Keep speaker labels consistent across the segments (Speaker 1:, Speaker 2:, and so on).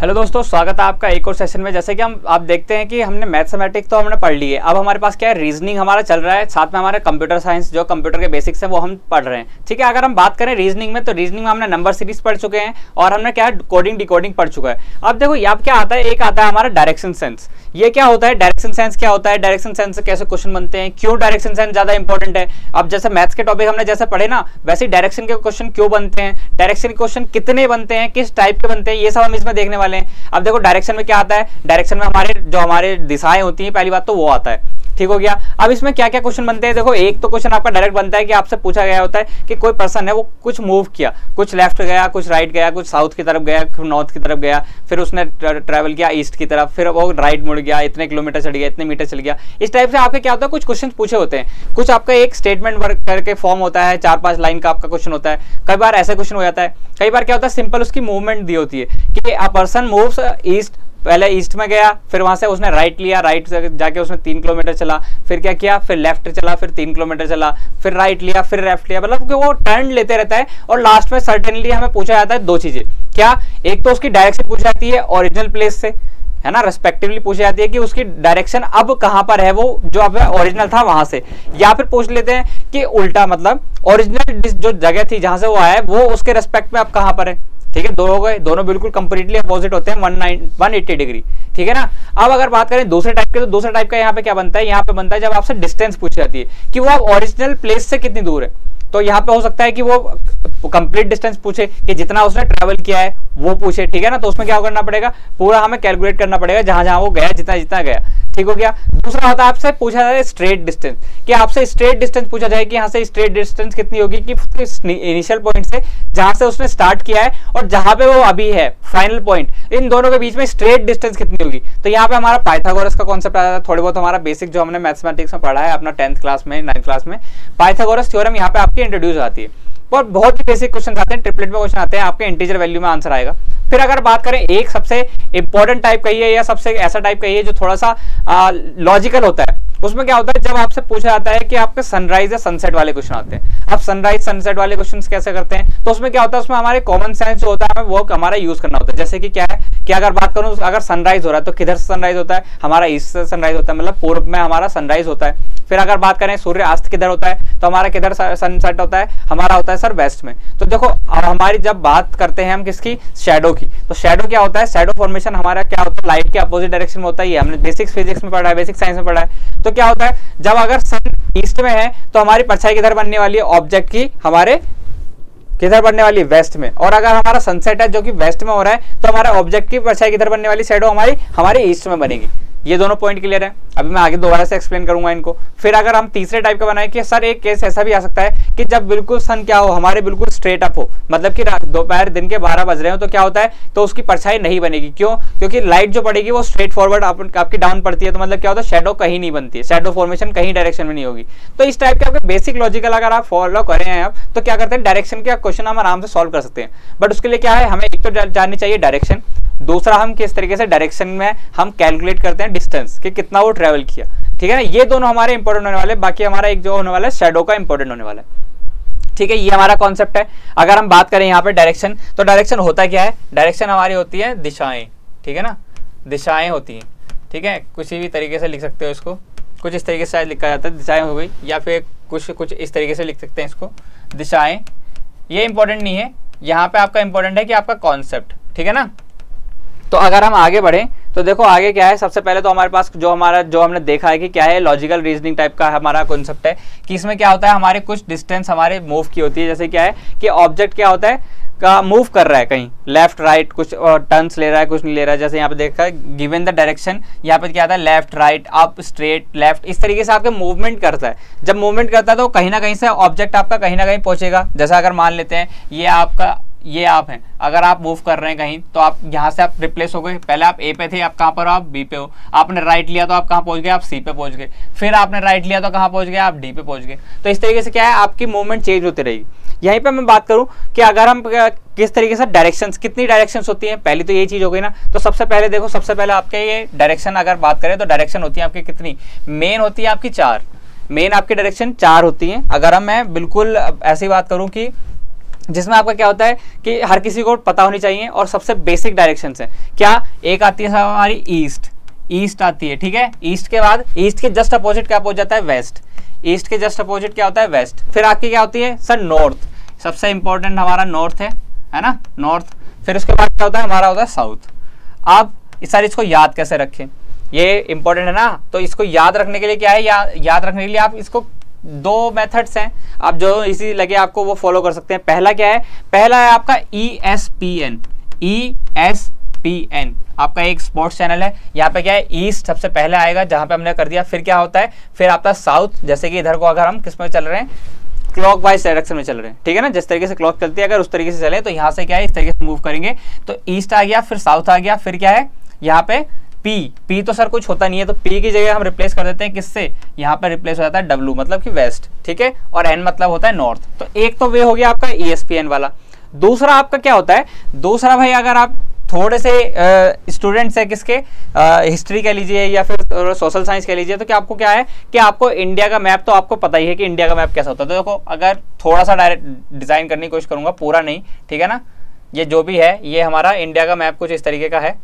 Speaker 1: Hello दोस्तों, स्वागत है आपका एक और सेशन में। जैसे कि आप देखते हैं कि हमने मैथमेटिक्स तो हमने पढ़ ली है, अब हमारे पास क्या है, रीजनिंग हमारा चल रहा है, साथ में हमारे कंप्यूटर साइंस जो कंप्यूटर के बेसिक्स है वो हम पढ़ रहे हैं। ठीक है, अगर हम बात करें रीजनिंग में, तो रीजनिंग में हमने नंबर सीरीज पढ़ चुके हैं और हमने क्या है, कोडिंग डिकोडिंग पढ़ चुका है। अब देखो यहाँ क्या आता है, एक आता है हमारा डायरेक्शन सेंस। ये क्या होता है, डायरेक्शन सेंस क्या होता है, डायरेक्शन सेंस से कैसे क्वेश्चन बनते हैं, क्यों डायरेक्शन सेंस ज्यादा इंपॉर्टेंट है। अब जैसे मैथ्स के टॉपिक हमने जैसे पढ़े ना, वैसे डायरेक्शन के क्वेश्चन क्यों बनते हैं, डायरेक्शन के क्वेश्चन कितने बनते हैं, किस टाइप के बनते हैं, ये सब हम इसमें देखने वाले हैं। अब देखो डायरेक्शन में क्या आता है, डायरेक्शन में हमारे दिशाएं होती हैं, पहली बात तो वो आता है। ठीक हो गया। अब इसमें क्या क्या क्वेश्चन बनते हैं, देखो एक तो क्वेश्चन आपका डायरेक्ट बनता है कि आपसे पूछा गया होता है कि कोई पर्सन है, वो कुछ मूव किया, कुछ लेफ्ट गया, कुछ राइट गया, कुछ साउथ की तरफ गया, कुछ नॉर्थ की तरफ गया, फिर उसने ट्रैवल किया ईस्ट की तरफ, फिर वो राइट मुड़ गया, इतने किलोमीटर चढ़ गया, इतने मीटर चल गया। इस टाइप से आपके क्या होता है, कुछ क्वेश्चन पूछे होते हैं, कुछ आपका एक स्टेटमेंट वर्क करके फॉर्म होता है, 4-5 लाइन का आपका क्वेश्चन होता है। कई बार ऐसा क्वेश्चन हो जाता है, कई बार क्या होता है, सिंपल उसकी मूवमेंट दी होती है कि अ पर्सन मूव्स ईस्ट, पहले ईस्ट में गया, फिर वहां से उसने राइट लिया, राइट से जाके उसने 3 किलोमीटर चला, फिर क्या किया, फिर लेफ्ट चला, फिर 3 किलोमीटर चला, फिर राइट लिया, फिर लेफ्ट लिया, मतलब कि वो टर्न लेते रहता है। और लास्ट में सर्टेनली हमें पूछा जाता है 2 चीजें, क्या, एक तो उसकी डायरेक्शन पूछी जाती है ओरिजिनल प्लेस से, है ना, रेस्पेक्टिवली पूछी जाती है कि उसकी डायरेक्शन अब कहां पर है, वो जो अब ओरिजिनल था वहां से, या फिर पूछ लेते हैं कि उल्टा, मतलब ओरिजिनल जो जगह थी जहां से वो आया है वो उसके रेस्पेक्ट में अब कहां पर है। ठीक है, दोनों बिल्कुल कंप्लीटली अपोजिट होते हैं, 180 डिग्री। ठीक है ना। अब अगर बात करें दूसरे टाइप के, तो दूसरे टाइप का यहाँ पे क्या बनता है, यहाँ पे बनता है जब आपसे डिस्टेंस पूछी जाती है कि वो अब ओरिजिनल प्लेस से कितनी दूर है। तो यहाँ पे हो सकता है कि वो कंप्लीट डिस्टेंस पूछे कि जितना उसने ट्रैवल किया है वो पूछे। ठीक है ना, तो उसमें क्या करना पड़ेगा, पूरा हमें कैलकुलेट करना पड़ेगा जहां जहां वो गया, जितना जितना गया। ठीक हो गया। दूसरा होता है आपसे पूछा जाए स्ट्रेट डिस्टेंस, कि आपसे स्ट्रेट डिस्टेंस पूछा जाए कि यहाँ से स्ट्रेट डिस्टेंस कितनी होगी, कि इनिशियल पॉइंट से जहां से उसने स्टार्ट किया है और जहां पे वो अभी है फाइनल पॉइंट, इन दोनों के बीच में स्ट्रेट डिस्टेंस कितनी होगी। तो यहाँ पे हमारा पाइथागोरस का कॉन्सेप्ट आता है, थोड़ी बहुत हमारा बेसिक जो हमने मैथमेटिक्स में पढ़ा है अपना 10th क्लास में, 9th क्लास में, पाइथागोरस थ्योरम यहाँ पे आपकी इंट्रोड्यूस आती है। और बहुत ही बेसिक क्वेश्चन आते हैं, ट्रिपलेट में क्वेश्चन आते हैं, आपके इंटीजर वैल्यू में आंसर आएगा। फिर अगर बात करें एक सबसे इंपॉर्टेंट टाइप कहिए या सबसे ऐसा टाइप कहिए जो थोड़ा सा लॉजिकल होता है, उसमें क्या होता है, जब आपसे पूछा जाता है कि आपके सनराइज या सनसेट वाले क्वेश्चन आते हैं। अब सनराइज सनसेट वाले क्वेश्चंस कैसे करते हैं, तो उसमें क्या होता है, उसमें हमारे कॉमन सेंस जो होता है वो हमारा यूज करना होता है। जैसे कि क्या है कि अगर बात करूं, अगर सनराइज हो रहा है तो किधर से सनराइज होता है, हमारा ईस्ट से सनराइज होता है, मतलब पूर्व में हमारा सनराइज होता है। फिर अगर बात करें सूर्य अस्त किधर होता है, तो हमारा किधर सनसेट होता है, हमारा होता है सर वेस्ट में। तो देखो अब हमारी जब बात करते हैं हम किसकी, शैडो की, तो शैडो क्या होता है, शैडो फॉर्मेशन हमारा क्या होता है, लाइट के अपोजिट डायरेक्शन में होता है। ये हमने बेसिक फिजिक्स में पढ़ा है, बेसिक साइंस में पढ़ा है। तो क्या होता है, जब अगर सन ईस्ट में है तो हमारी परछाई किधर बनने वाली है, ऑब्जेक्ट की हमारे किधर बनने वाली, वेस्ट में। और अगर हमारा सनसेट है जो कि वेस्ट में हो रहा है, तो हमारे ऑब्जेक्ट की परछाई किधर बनने वाली, शैडो हमारी ईस्ट में बनेगी। ये दोनों पॉइंट क्लियर है। अभी मैं आगे दोबारा से एक्सप्लेन करूंगा इनको। फिर अगर हम तीसरे टाइप का बनाए कि सर एक केस ऐसा भी आ सकता है कि जब बिल्कुल सन क्या हो, हमारे बिल्कुल स्ट्रेट अप हो, मतलब कि दोपहर दिन के 12 बज रहे हो, तो क्या होता है, तो उसकी परछाई नहीं बनेगी। क्यों, क्योंकि लाइट जो पड़ेगी वो स्ट्रेट फॉरवर्ड आपकी डाउन पड़ती है, तो मतलब क्या होता है, शैडो कहीं नहीं बनती है, शैडो फॉर्मेशन कहीं डायरेक्शन में नहीं होगी। तो इस टाइप के आपके बेसिक लॉजिकल अगर आप फॉलो करें हैं आप, तो क्या करते हैं, डायरेक्शन के क्वेश्चन हम आराम से सॉल्व कर सकते हैं। बट उसके लिए क्या है, हमें एक तो जाननी चाहिए डायरेक्शन, दूसरा हम किस तरीके से डायरेक्शन में हम कैलकुलेट करते हैं डिस्टेंस कि कितना वो ट्रेवल किया। ठीक है ना, ये दोनों हमारे इंपॉर्टेंट होने वाले, बाकी हमारा एक जो होने वाला है शैडो का इंपॉर्टेंट होने वाला है। ठीक है, ये हमारा कॉन्सेप्ट है। अगर हम बात करें यहाँ पे डायरेक्शन, तो डायरेक्शन होता क्या है, डायरेक्शन हमारी होती है दिशाएं। ठीक है ना, दिशाएं होती हैं। ठीक है, किसी भी तरीके से लिख सकते हो इसको, कुछ इस तरीके से लिखा जाता है, दिशाएं हो गई, या फिर कुछ इस तरीके से लिख सकते हैं इसको, दिशाएं। ये इंपॉर्टेंट नहीं है, यहाँ पे आपका इंपॉर्टेंट है कि आपका कॉन्सेप्ट। ठीक है ना। तो अगर हम आगे बढ़ें तो देखो आगे क्या है, सबसे पहले तो हमारे पास जो हमने देखा है कि क्या है, लॉजिकल रीजनिंग टाइप का हमारा कॉन्सेप्ट है कि इसमें क्या होता है, हमारे कुछ डिस्टेंस हमारे मूव की होती है। जैसे क्या है कि ऑब्जेक्ट क्या होता है, का मूव कर रहा है कहीं लेफ्ट राइट, कुछ टर्न्स ले रहा है, कुछ नहीं ले रहा है। जैसे यहाँ पे देखा है गिवन द डायरेक्शन, यहाँ पे क्या आता है, left right up straight left, इस तरीके से आपके मूवमेंट करता है। जब मूवमेंट करता है तो कहीं ना कहीं से ऑब्जेक्ट आपका कहीं ना कहीं पहुंचेगा। जैसा अगर मान लेते हैं ये आप हैं, अगर आप मूव कर रहे हैं कहीं, तो आप यहाँ से आप रिप्लेस हो गए, पहले आप ए पे थे, आप कहाँ पर हो, आप बी पे हो। आपने राइट लिया तो आप कहाँ पहुंच गए, आप सी पे पहुंच गए। फिर आपने राइट लिया तो कहाँ पहुंच गए, आप डी पे पहुंच गए। तो इस तरीके से क्या है, आपकी मूवमेंट चेंज होती रहेगी। यहीं पे मैं बात करूं कि अगर हम किस तरीके से डायरेक्शंस, कितनी डायरेक्शंस होती हैं, पहली तो ये चीज हो गई ना। तो सबसे पहले देखो, सबसे पहले आपके ये डायरेक्शन अगर बात करें तो डायरेक्शन होती है आपकी कितनी, मेन होती है आपकी 4, मेन आपकी डायरेक्शन 4 होती है। अगर हम मैं बिल्कुल ऐसी बात करूं कि जिसमें आपका क्या होता है कि हर किसी को पता होनी चाहिए और सबसे बेसिक डायरेक्शन है क्या, एक आती है हमारी ईस्ट, ईस्ट आती है, ठीक है। ईस्ट के बाद ईस्ट के जस्ट अपोजिट क्या पहुंच जाता है, वेस्ट। ईस्ट के जस्ट अपोजिट क्या होता है, वेस्ट। फिर आपकी क्या होती है सर, नॉर्थ। सबसे इंपॉर्टेंट हमारा नॉर्थ है ना, नॉर्थ। फिर उसके बाद क्या होता है हमारा, होता है साउथ। आप इस सारी इसको याद कैसे रखें, ये इंपॉर्टेंट है ना। तो इसको याद रखने के लिए क्या है, याद रखने के लिए आप इसको दो मेथड्स हैं, आप जो इसी लगे आपको वो फॉलो कर सकते हैं। पहला क्या है, पहला है आपका ESPN। ESPN आपका एक स्पोर्ट्स चैनल है। यहाँ पे क्या है, ईस्ट सबसे पहले आएगा जहाँ पे हमने कर दिया। फिर क्या होता है, फिर आपका साउथ। जैसे कि इधर को अगर हम किस में चल रहे हैं, क्लॉक वाइज डायरेक्शन में चल रहे हैं, ठीक है ना। जिस तरीके से क्लॉक चलती है अगर उस तरीके से चले तो यहाँ से क्या है, इस तरीके से मूव करेंगे तो ईस्ट आ गया, फिर साउथ आ गया, फिर क्या है यहाँ पे पी तो सर कुछ होता नहीं है, तो पी की जगह हम रिप्लेस कर देते हैं किससे, यहाँ पे रिप्लेस हो जाता है W मतलब कि वेस्ट, ठीक है। और N मतलब होता है नॉर्थ। तो एक तो वे हो गया आपका ESPN वाला। दूसरा आपका क्या होता है, दूसरा भाई अगर आप थोड़े से स्टूडेंट्स है किसके, हिस्ट्री कह लीजिए या फिर सोशल साइंस कह लीजिए, तो क्या आपको क्या है कि आपको इंडिया का मैप तो आपको पता ही है कि इंडिया का मैप कैसा होता है। तो देखो अगर थोड़ा सा डायरेक्ट डिजाइन करने की कोशिश करूंगा, पूरा नहीं, ठीक है ना। ये जो भी है ये हमारा इंडिया का मैप कुछ इस तरीके का है,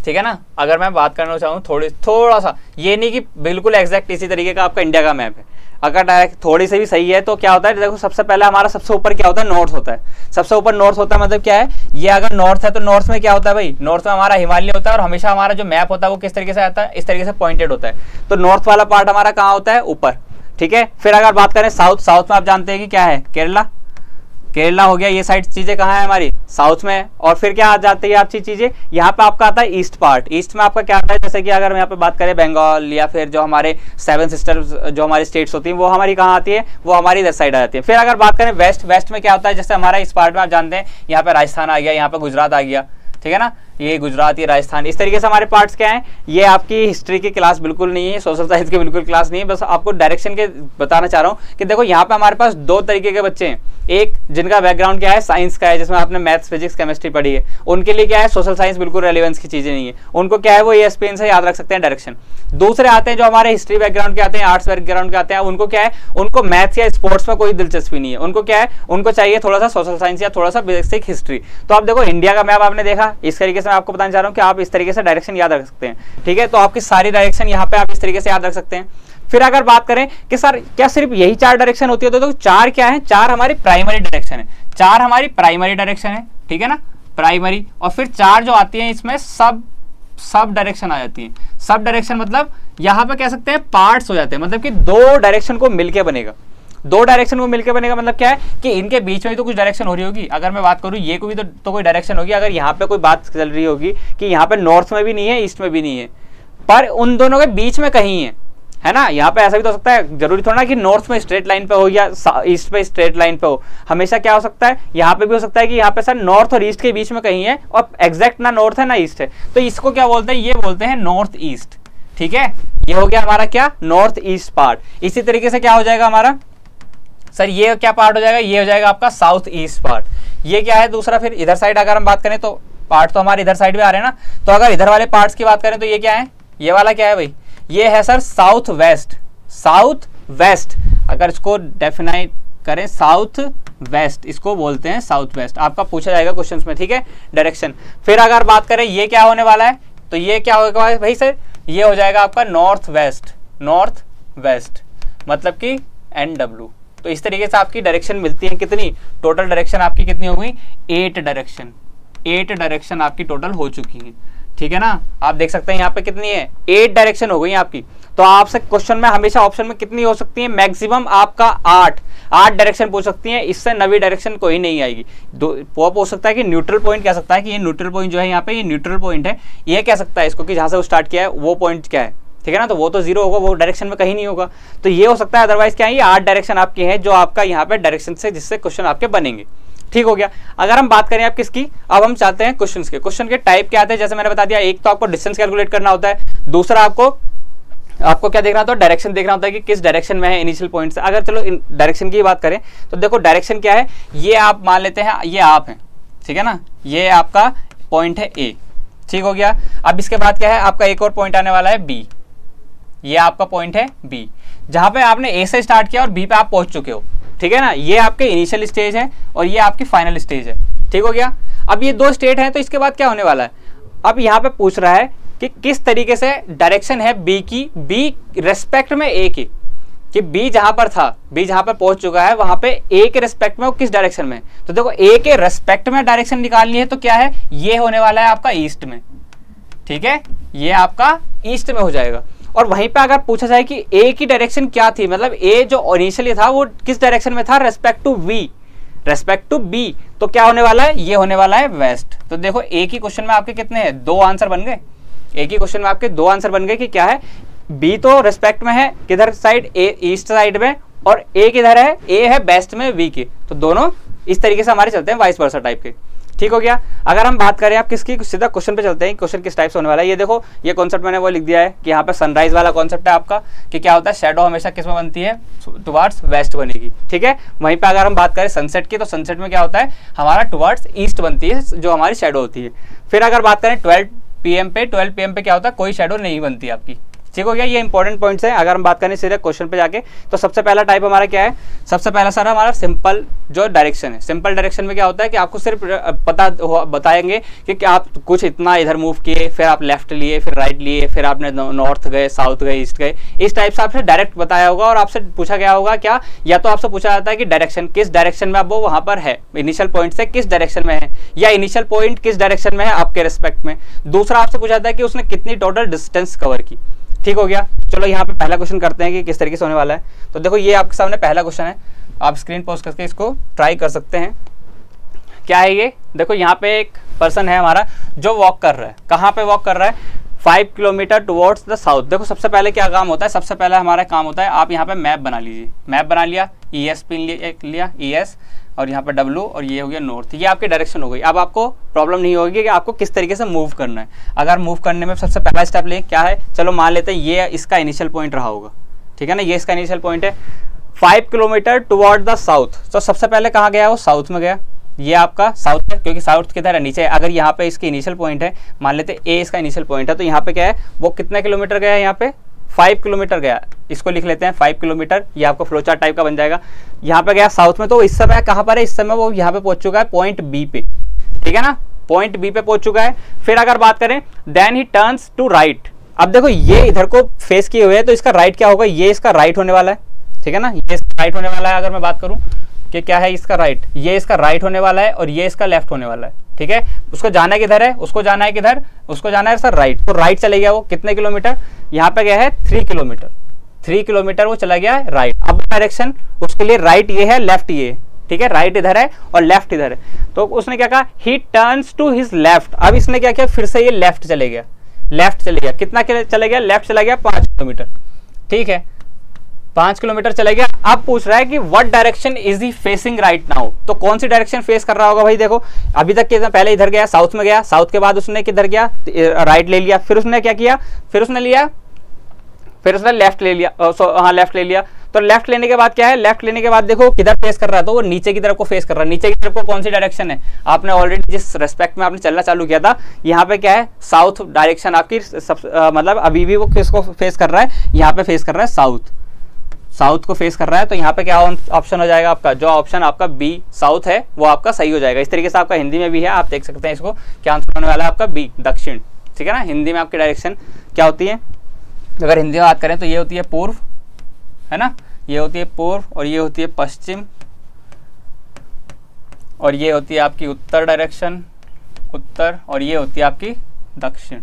Speaker 1: ठीक है ना। अगर मैं बात करना चाहूँ थोड़ा सा, ये नहीं कि बिल्कुल एग्जैक्ट इसी तरीके का आपका इंडिया का मैप है। अगर डायरेक्ट थोड़ी सी भी सही है तो क्या होता है, देखो सबसे पहले हमारा सबसे ऊपर क्या होता है, नॉर्थ होता है। सबसे ऊपर नॉर्थ होता है, मतलब क्या है, ये अगर नॉर्थ है तो नॉर्थ में क्या होता है भाई, नॉर्थ में हमारा हिमालय होता है। और हमेशा हमारा जो मैप होता है वो किस तरीके से आता है, इस तरीके से पॉइंटेड होता है। तो नॉर्थ वाला पार्ट हमारा कहाँ होता है, ऊपर, ठीक है। फिर अगर बात करें साउथ, साउथ में आप जानते हैं कि क्या है, केरला। केरला हो गया, ये साइड चीजें कहाँ है हमारी, साउथ में। और फिर क्या आ जाती है आपकी चीजें, यहाँ पे आपका आता है ईस्ट पार्ट। ईस्ट में आपका क्या आता है, जैसे कि अगर यहाँ पे बात करें बंगाल या फिर जो हमारे 7 सिस्टर्स जो हमारी स्टेट्स होती हैं वो हमारी कहाँ आती है, वो हमारी इधर साइड आ जाती है। फिर अगर बात करें वेस्ट, वेस्ट में क्या होता है, जैसे हमारा इस पार्ट में आप जानते हैं यहाँ पे राजस्थान आ गया, यहाँ पे गुजरात आ गया, ठीक है ना। ये गुजरात, ये राजस्थान, इस तरीके से हमारे पार्ट्स क्या हैं। ये आपकी हिस्ट्री की क्लास बिल्कुल नहीं है, सोशल साइंस की बिल्कुल क्लास नहीं है, बस आपको डायरेक्शन के बताना चाह रहा हूँ कि देखो यहाँ पे हमारे पास दो तरीके के बच्चे हैं। एक जिनका बैकग्राउंड क्या है, साइंस का है, जिसमें आपने मैथ्स, फिजिक्स, केमिस्ट्री पढ़ी है, उनके लिए क्या है, सोशल साइंस बिल्कुल रेलिवेंस की चीजें नहीं है, उनको क्या है वो ESPN से याद रख सकते हैं डायरेक्शन। दूसरे आते हैं जो हमारे हिस्ट्री बैकग्राउंड के आते हैं, आर्ट्स बैकग्राउंड के आते हैं, उनको क्या है, उनको मैथ्स या स्पोर्ट्स में कोई दिलचस्पी नहीं है, उनको क्या है, उनको चाहिए थोड़ा सा सोशल साइंस या थोड़ा सा बेसिक हिस्ट्री। तो आप देखो इंडिया का मैप आपने देखा, इस तरीके से मैं आपको बताना चाह रहा हूँ कि आप इस तरीके से डायरेक्शन याद रख सकते हैं, ठीक है। तो आपकी सारी डायरेक्शन यहाँ पे आप इस तरीके से याद रख सकते हैं। फिर अगर बात करें कि सर क्या सिर्फ यही 4 डायरेक्शन होती है, तो चार क्या है, 4 हमारी प्राइमरी डायरेक्शन है, 4 हमारी प्राइमरी डायरेक्शन है, ठीक है ना, प्राइमरी। और फिर 4 जो आती है इसमें सब डायरेक्शन आ जाती है। सब डायरेक्शन मतलब यहाँ पे कह सकते हैं पार्ट्स हो जाते हैं, मतलब कि 2 डायरेक्शन को मिलके बनेगा। 2 डायरेक्शन को मिलकर बनेगा मतलब क्या है कि इनके बीच में भी तो कुछ डायरेक्शन हो रही होगी। अगर मैं बात करूँ ये को भी तो कोई डायरेक्शन होगी। अगर यहाँ पे कोई बात चल रही होगी कि यहाँ पे नॉर्थ में भी नहीं है, ईस्ट में भी नहीं है, पर उन दोनों के बीच में कहीं है ना। यहाँ पे ऐसा भी तो हो सकता है, जरूरी थोड़ा ना कि नॉर्थ में स्ट्रेट लाइन पे हो या ईस्ट पे स्ट्रेट लाइन पे हो। हमेशा क्या हो सकता है, यहाँ पे भी हो सकता है कि यहाँ पे सर नॉर्थ और ईस्ट के बीच में कहीं है और एग्जैक्ट ना नॉर्थ है ना ईस्ट है, तो इसको क्या बोलते हैं, ये बोलते हैं नॉर्थ ईस्ट, ठीक है। ये हो गया हमारा क्या, नॉर्थ ईस्ट पार्ट। इसी तरीके से क्या हो जाएगा हमारा सर, ये क्या पार्ट हो जाएगा, ये हो जाएगा आपका साउथ ईस्ट पार्ट। ये क्या है दूसरा। फिर इधर साइड अगर हम बात करें तो पार्ट तो हमारे इधर साइड में आ रहे हैं ना, तो अगर इधर वाले पार्ट्स की बात करें तो ये क्या है, ये वाला क्या है भाई, ये है sir south west. South west अगर इसको डेफिनाइट करें, साउथ वेस्ट इसको बोलते हैं, साउथ वेस्ट आपका पूछा जाएगा क्वेश्चंस में, ठीक है, डायरेक्शन। फिर अगर बात करें ये क्या होने वाला है, तो ये क्या होगा भाई सर, ये हो जाएगा आपका नॉर्थ वेस्ट। नॉर्थ वेस्ट मतलब कि NW। तो इस तरीके से आपकी डायरेक्शन मिलती है। कितनी टोटल डायरेक्शन आपकी कितनी हो गई, 8 डायरेक्शन। 8 डायरेक्शन आपकी टोटल हो चुकी है, ठीक है ना। आप देख सकते हैं यहाँ पे कितनी है, 8 डायरेक्शन हो गई आपकी। तो आपसे क्वेश्चन में हमेशा ऑप्शन में कितनी हो सकती है, मैक्सिमम आपका 8 डायरेक्शन पूछ सकती है। इससे नवी डायरेक्शन कोई नहीं आएगी। वो पूछ सकता है कि न्यूट्रल पॉइंट कह सकता है कि ये न्यूट्रल पॉइंट जो है यहाँ पे, ये न्यूट्रल पॉइंट है, ये कह सकता है इसको कि जहाँ से वो स्टार्ट किया है वो पॉइंट क्या है, ठीक है ना। तो वो तो 0 होगा, वो डायरेक्शन में कहीं नहीं होगा। तो ये हो सकता है, अदरवाइज क्या है, ये 8 डायरेक्शन आपकी है जो आपका यहाँ पे डायरेक्शन से जिससे क्वेश्चन आपके बनेंगे, ठीक हो गया। अगर हम बात करें आप किसकी, अब हम चाहते हैं क्वेश्चंस के। क्वेश्चन के टाइप क्या आते हैं, जैसे मैंने बता दिया, एक तो आपको डिस्टेंस कैलकुलेट करना होता है, दूसरा आपको क्या देखना होता है, डायरेक्शन देखना होता है कि किस डायरेक्शन में है इनिशियल पॉइंट से। अगर चलो डायरेक्शन की बात करें तो देखो डायरेक्शन क्या है, ये आप मान लेते हैं ये आप हैं, ठीक है ना, ये आपका पॉइंट है A, ठीक हो गया। अब इसके बाद क्या है, आपका एक और पॉइंट आने वाला है B, ये आपका पॉइंट है B, जहां पे आपने A से स्टार्ट किया और B पे आप पहुंच चुके हो, ठीक है ना, ये आपके इनिशियल स्टेज है और ये आपकी फाइनल स्टेज है। ठीक हो गया। अब ये 2 स्टेट है, तो इसके बाद क्या होने वाला है, अब यहाँ पे पूछ रहा है कि किस तरीके से डायरेक्शन है बी की, बी रेस्पेक्ट में ए की, कि बी जहां पर था, बी जहां पर पहुंच चुका है वहां पे ए के रेस्पेक्ट में वो किस डायरेक्शन में। तो देखो ए के रेस्पेक्ट में डायरेक्शन निकालनी है, तो क्या है, ये होने वाला है आपका ईस्ट में। ठीक है, ये आपका ईस्ट में हो जाएगा। और वहीं पे अगर पूछा जाए कि ए की डायरेक्शन क्या थी, मतलब ए जो इनिशियली था वो किस डायरेक्शन में था, respect to V, respect to B, तो क्या होने वाला है, ये होने वाला है वेस्ट। तो देखो ए की क्वेश्चन में आपके कितने हैं, 2 आंसर बन गए। ए की क्वेश्चन में आपके 2 आंसर बन गए कि क्या है, बी तो रेस्पेक्ट में है किधर साइड, ए ईस्ट साइड में, और ए किधर है, ए है वेस्ट में वी की। तो दोनों इस तरीके से हमारे चलते हैं वाइस वर्सा टाइप के। ठीक हो गया। अगर हम बात करें आप किसकी, सीधा क्वेश्चन पे चलते हैं, क्वेश्चन किस टाइप से होने वाला है। ये देखो, ये कॉन्सेप्ट मैंने वो लिख दिया है कि यहाँ पे सनराइज वाला कॉन्सेप्ट है आपका, कि क्या होता है, शेडो हमेशा किस में बनती है, टुवर्ड्स वेस्ट बनेगी। ठीक है, वहीं पे अगर हम बात करें सनसेट की, तो सनसेट में क्या होता है, हमारा टुवर्ड्स ईस्ट बनती है जो हमारी शेडो होती है। फिर अगर बात करें 12 PM पे क्या होता है, कोई शेडो नहीं बनती आपकी। ठीक हो गया, ये इंपॉर्टेंट पॉइंट्स हैं। अगर हम बात करें सीधे क्वेश्चन पे जाके, तो सबसे पहला टाइप हमारा क्या है, सबसे पहला सारा हमारा सिंपल जो डायरेक्शन है। सिंपल डायरेक्शन में क्या होता है कि आपको सिर्फ बताएंगे कि आप कुछ इतना इधर मूव किए, फिर आप लेफ्ट लिए, फिर राइट लिए, फिर आपने नॉर्थ गए, साउथ गए, ईस्ट गए, इस टाइप से आपसे डायरेक्ट बताया होगा। और आपसे पूछा गया होगा क्या, या तो आपसे पूछा जाता है कि डायरेक्शन किस डायरेक्शन में अब वो वहां पर है, इनिशियल पॉइंट से किस डायरेक्शन में है, या इनिशियल पॉइंट किस डायरेक्शन में है आपके रिस्पेक्ट में। दूसरा आपसे पूछा जाता है कि उसने कितनी टोटल डिस्टेंस कवर की। ठीक हो गया। चलो यहाँ पे पहला क्वेश्चन करते हैं कि किस तरीके से होने वाला है। तो देखो, ये आपके सामने पहला क्वेश्चन है, आप स्क्रीन पॉज करके इसको ट्राई कर सकते हैं। क्या है ये, देखो यहाँ पे एक पर्सन है हमारा जो वॉक कर रहा है। कहाँ पे वॉक कर रहा है, 5 किलोमीटर टुवर्ड्स द साउथ। देखो सबसे पहले क्या काम होता है, सबसे पहले हमारा काम होता है, आप यहाँ पे मैप बना लीजिए। मैप बना लिया, ES पिन लिया, ES, और यहाँ पे W, और ये हो गया नॉर्थ। ये आपकी डायरेक्शन हो गई। अब आपको प्रॉब्लम नहीं होगी कि आपको किस तरीके से मूव करना है। अगर मूव करने में सबसे पहला स्टेप लें, क्या है, चलो मान लेते हैं ये इसका इनिशियल पॉइंट रहा होगा। ठीक है ना, ये इसका इनिशियल पॉइंट है 5 किलोमीटर टुवर्ड द साउथ। तो सबसे पहले कहाँ गया, वो साउथ में गया। ये आपका साउथ है, क्योंकि साउथ किधर है, नीचे है। अगर यहाँ पे इसकी इनिशियल पॉइंट है, मान लेते हैं ए इसका इनिशियल पॉइंट है, तो यहाँ पे क्या है, वो कितने किलोमीटर गया है, यहाँ पे 5 किलोमीटर गया। इसको लिख लेते हैं 5 किलोमीटर, ये आपको फ्लो चार्ट टाइप का बन जाएगा। यहाँ पे गया साउथ में, तो इस समय कहाँ पर है, इस समय वो यहाँ पे पहुंच चुका है पॉइंट बी पे। ठीक है ना, पॉइंट बी पे पहुंच चुका है। फिर अगर बात करें, then he turns to right. अब देखो ये इधर को फेस किए हुए है, तो इसका राइट क्या होगा, ये इसका राइट होने वाला है। ठीक है ना, ये इसका राइट होने वाला है। अगर मैं बात करूं कि क्या है इसका राइट, ये इसका राइट होने वाला है, और ये इसका लेफ्ट होने वाला है। ठीक है, उसको जाना है किधर है, उसको जाना है किधर, उसको जाना है सर राइट। तो राइट चले गया वो कितने किलोमीटर, यहाँ पे गया है 3 किलोमीटर। 3 किलोमीटर वो चला गया है राइट। अब डायरेक्शन उसके लिए राइट ये है, लेफ्ट ये है। ठीक है, राइट इधर है और लेफ्ट इधर है। तो उसने क्या कहा, he turns to his left. अब इसने क्या किया, फिर से ये लेफ्ट चले गया, लेफ्ट चले गया। कितना चले गया, लेफ्ट चला गया 5 किलोमीटर। ठीक है, 5 किलोमीटर चले गया। अब पूछ रहा है कि what direction is he facing right now. तो कौन सी डायरेक्शन फेस कर रहा होगा भाई। देखो अभी तक के पहले इधर गया, साउथ में गया, साउथ के बाद उसने किधर गया, राइट ले लिया। फिर उसने क्या किया, फिर उसने लेफ्ट ले लिया। हाँ, लेफ्ट ले लिया। तो लेफ्ट लेने के बाद क्या है, लेफ्ट लेने के बाद देखो किधर फेस कर रहा है, तो वो नीचे की तरफ को फेस कर रहा है। नीचे की तरफ को कौन सी डायरेक्शन है, आपने ऑलरेडी जिस रेस्पेक्ट में आपने चलना चालू किया था, यहाँ पे क्या है, साउथ डायरेक्शन आपकी मतलब अभी भी वो किसको फेस कर रहा है, यहाँ पे फेस कर रहा है साउथ, साउथ को फेस कर रहा है। तो यहाँ पे क्या ऑप्शन हो जाएगा आपका, जो ऑप्शन आपका बी साउथ है वो आपका सही हो जाएगा। इस तरीके से आपका हिंदी में भी है, आप देख सकते हैं इसको, क्या आंसर होने वाला है आपका बी, दक्षिण। ठीक है ना, हिंदी में आपकी डायरेक्शन क्या होती है, अगर हिंदी में बात करें तो ये होती है पूर्व, है ना, ये होती है पूर्व, और ये होती है पश्चिम, और ये होती है आपकी उत्तर डायरेक्शन, उत्तर, और ये होती है आपकी दक्षिण।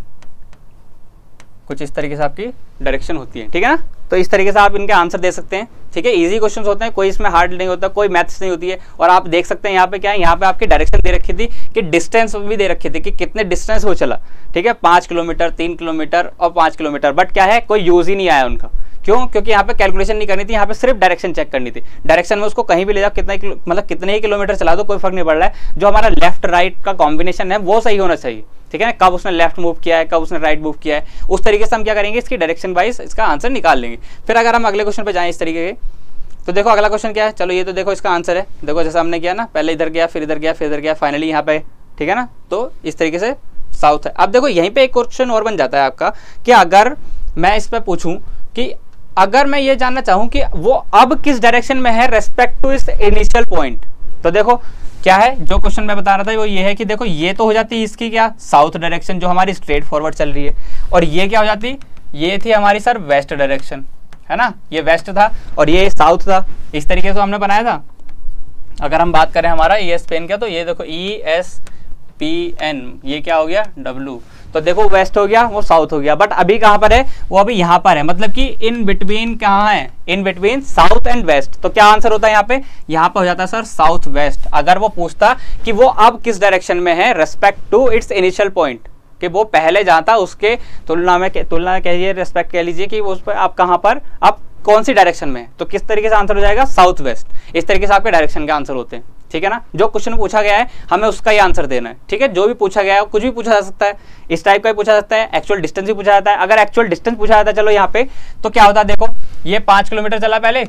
Speaker 1: कुछ इस तरीके से आपकी डायरेक्शन होती है। ठीक है ना, तो इस तरीके से आप इनके आंसर दे सकते हैं। ठीक है, इजी क्वेश्चंस होते हैं, कोई इसमें हार्ड नहीं होता, कोई मैथ्स नहीं होती है। और आप देख सकते हैं यहाँ पे क्या है, यहाँ पे आपकी डायरेक्शन दे रखी थी कि डिस्टेंस भी दे रखी थी कि कितने डिस्टेंस वो चला। ठीक है, 5 किलोमीटर, 3 किलोमीटर और 5 किलोमीटर। बट क्या है, कोई यूज ही नहीं आया उनका। क्यों, क्योंकि यहाँ पे कैलकुलेशन नहीं करनी थी, यहाँ पे सिर्फ डायरेक्शन चेक करनी थी। डायरेक्शन में उसको कहीं भी ले जाओ, मतलब कितने ही किलोमीटर चला दो, कोई फर्क नहीं पड़ रहा है। जो हमारा लेफ्ट राइट का कॉम्बिनेशन है वो सही होना चाहिए। ठीक है ना, कब उसने लेफ्ट मूव किया है, कब उसने राइट मूव किया है, उस तरीके से हम क्या करेंगे, इसकी डायरेक्शन वाइज इसका आंसर निकाल लेंगे। फिर अगर हम अगले क्वेश्चन पे जाएं इस तरीके के, तो देखो अगला क्वेश्चन क्या है, चलो ये तो देखो इसका आंसर है। देखो जैसा हमने किया ना, पहले इधर गया, फिर इधर गया, फिर इधर गया, फाइनली यहाँ पे। ठीक है ना, तो इस तरीके से साउथ है। अब देखो यहीं पे एक क्वेश्चन और बन जाता है आपका कि अगर मैं इस पर पूछूं कि अगर मैं ये जानना चाहूं कि वो अब किस डायरेक्शन में है रेस्पेक्ट टू इस इनिशियल पॉइंट, तो देखो क्या है जो क्वेश्चन मैं बता रहा था वो ये है कि देखो ये तो हो जाती है इसकी क्या साउथ डायरेक्शन जो हमारी स्ट्रेट फॉरवर्ड चल रही है, और ये क्या हो जाती, ये थी हमारी सर वेस्ट डायरेक्शन, है ना, ये वेस्ट था और ये साउथ था। इस तरीके से हमने बनाया था। अगर हम बात करें हमारा ESPN का, तो ये देखो ESPN ये क्या हो गया W, तो देखो वेस्ट हो गया वो साउथ हो गया, बट अभी कहाँ पर है वो अभी यहाँ पर है, मतलब कि इन बिटवीन कहाँ है, in between south and west. तो क्या आंसर होता है यहाँ पे हो जाता है सर साउथ वेस्ट। अगर वो पूछता कि वो अब किस डायरेक्शन में है respect to its initial point, कि वो पहले जहाँ था उसके तुलना कहिए रेस्पेक्ट कह लीजिए कि उस पर आप कहाँ पर आप कौन सी डायरेक्शन में है, तो किस तरीके से आंसर हो जाएगा साउथ वेस्ट। इस तरीके से आपके डायरेक्शन के आंसर होते हैं, ठीक है ना। जो क्वेश्चन पूछा गया है हमें उसका ही आंसर देना है, ठीक है। जो भी पूछा गया है कुछ भी पूछा जा सकता है, इस टाइप का भी पूछा जा सकता है, एक्चुअल डिस्टेंस भी पूछा जाता है। अगर एक्चुअल डिस्टेंस पूछा जाता है चलो यहाँ पे, तो क्या होता है देखो ये 5 किलोमीटर चला पहले।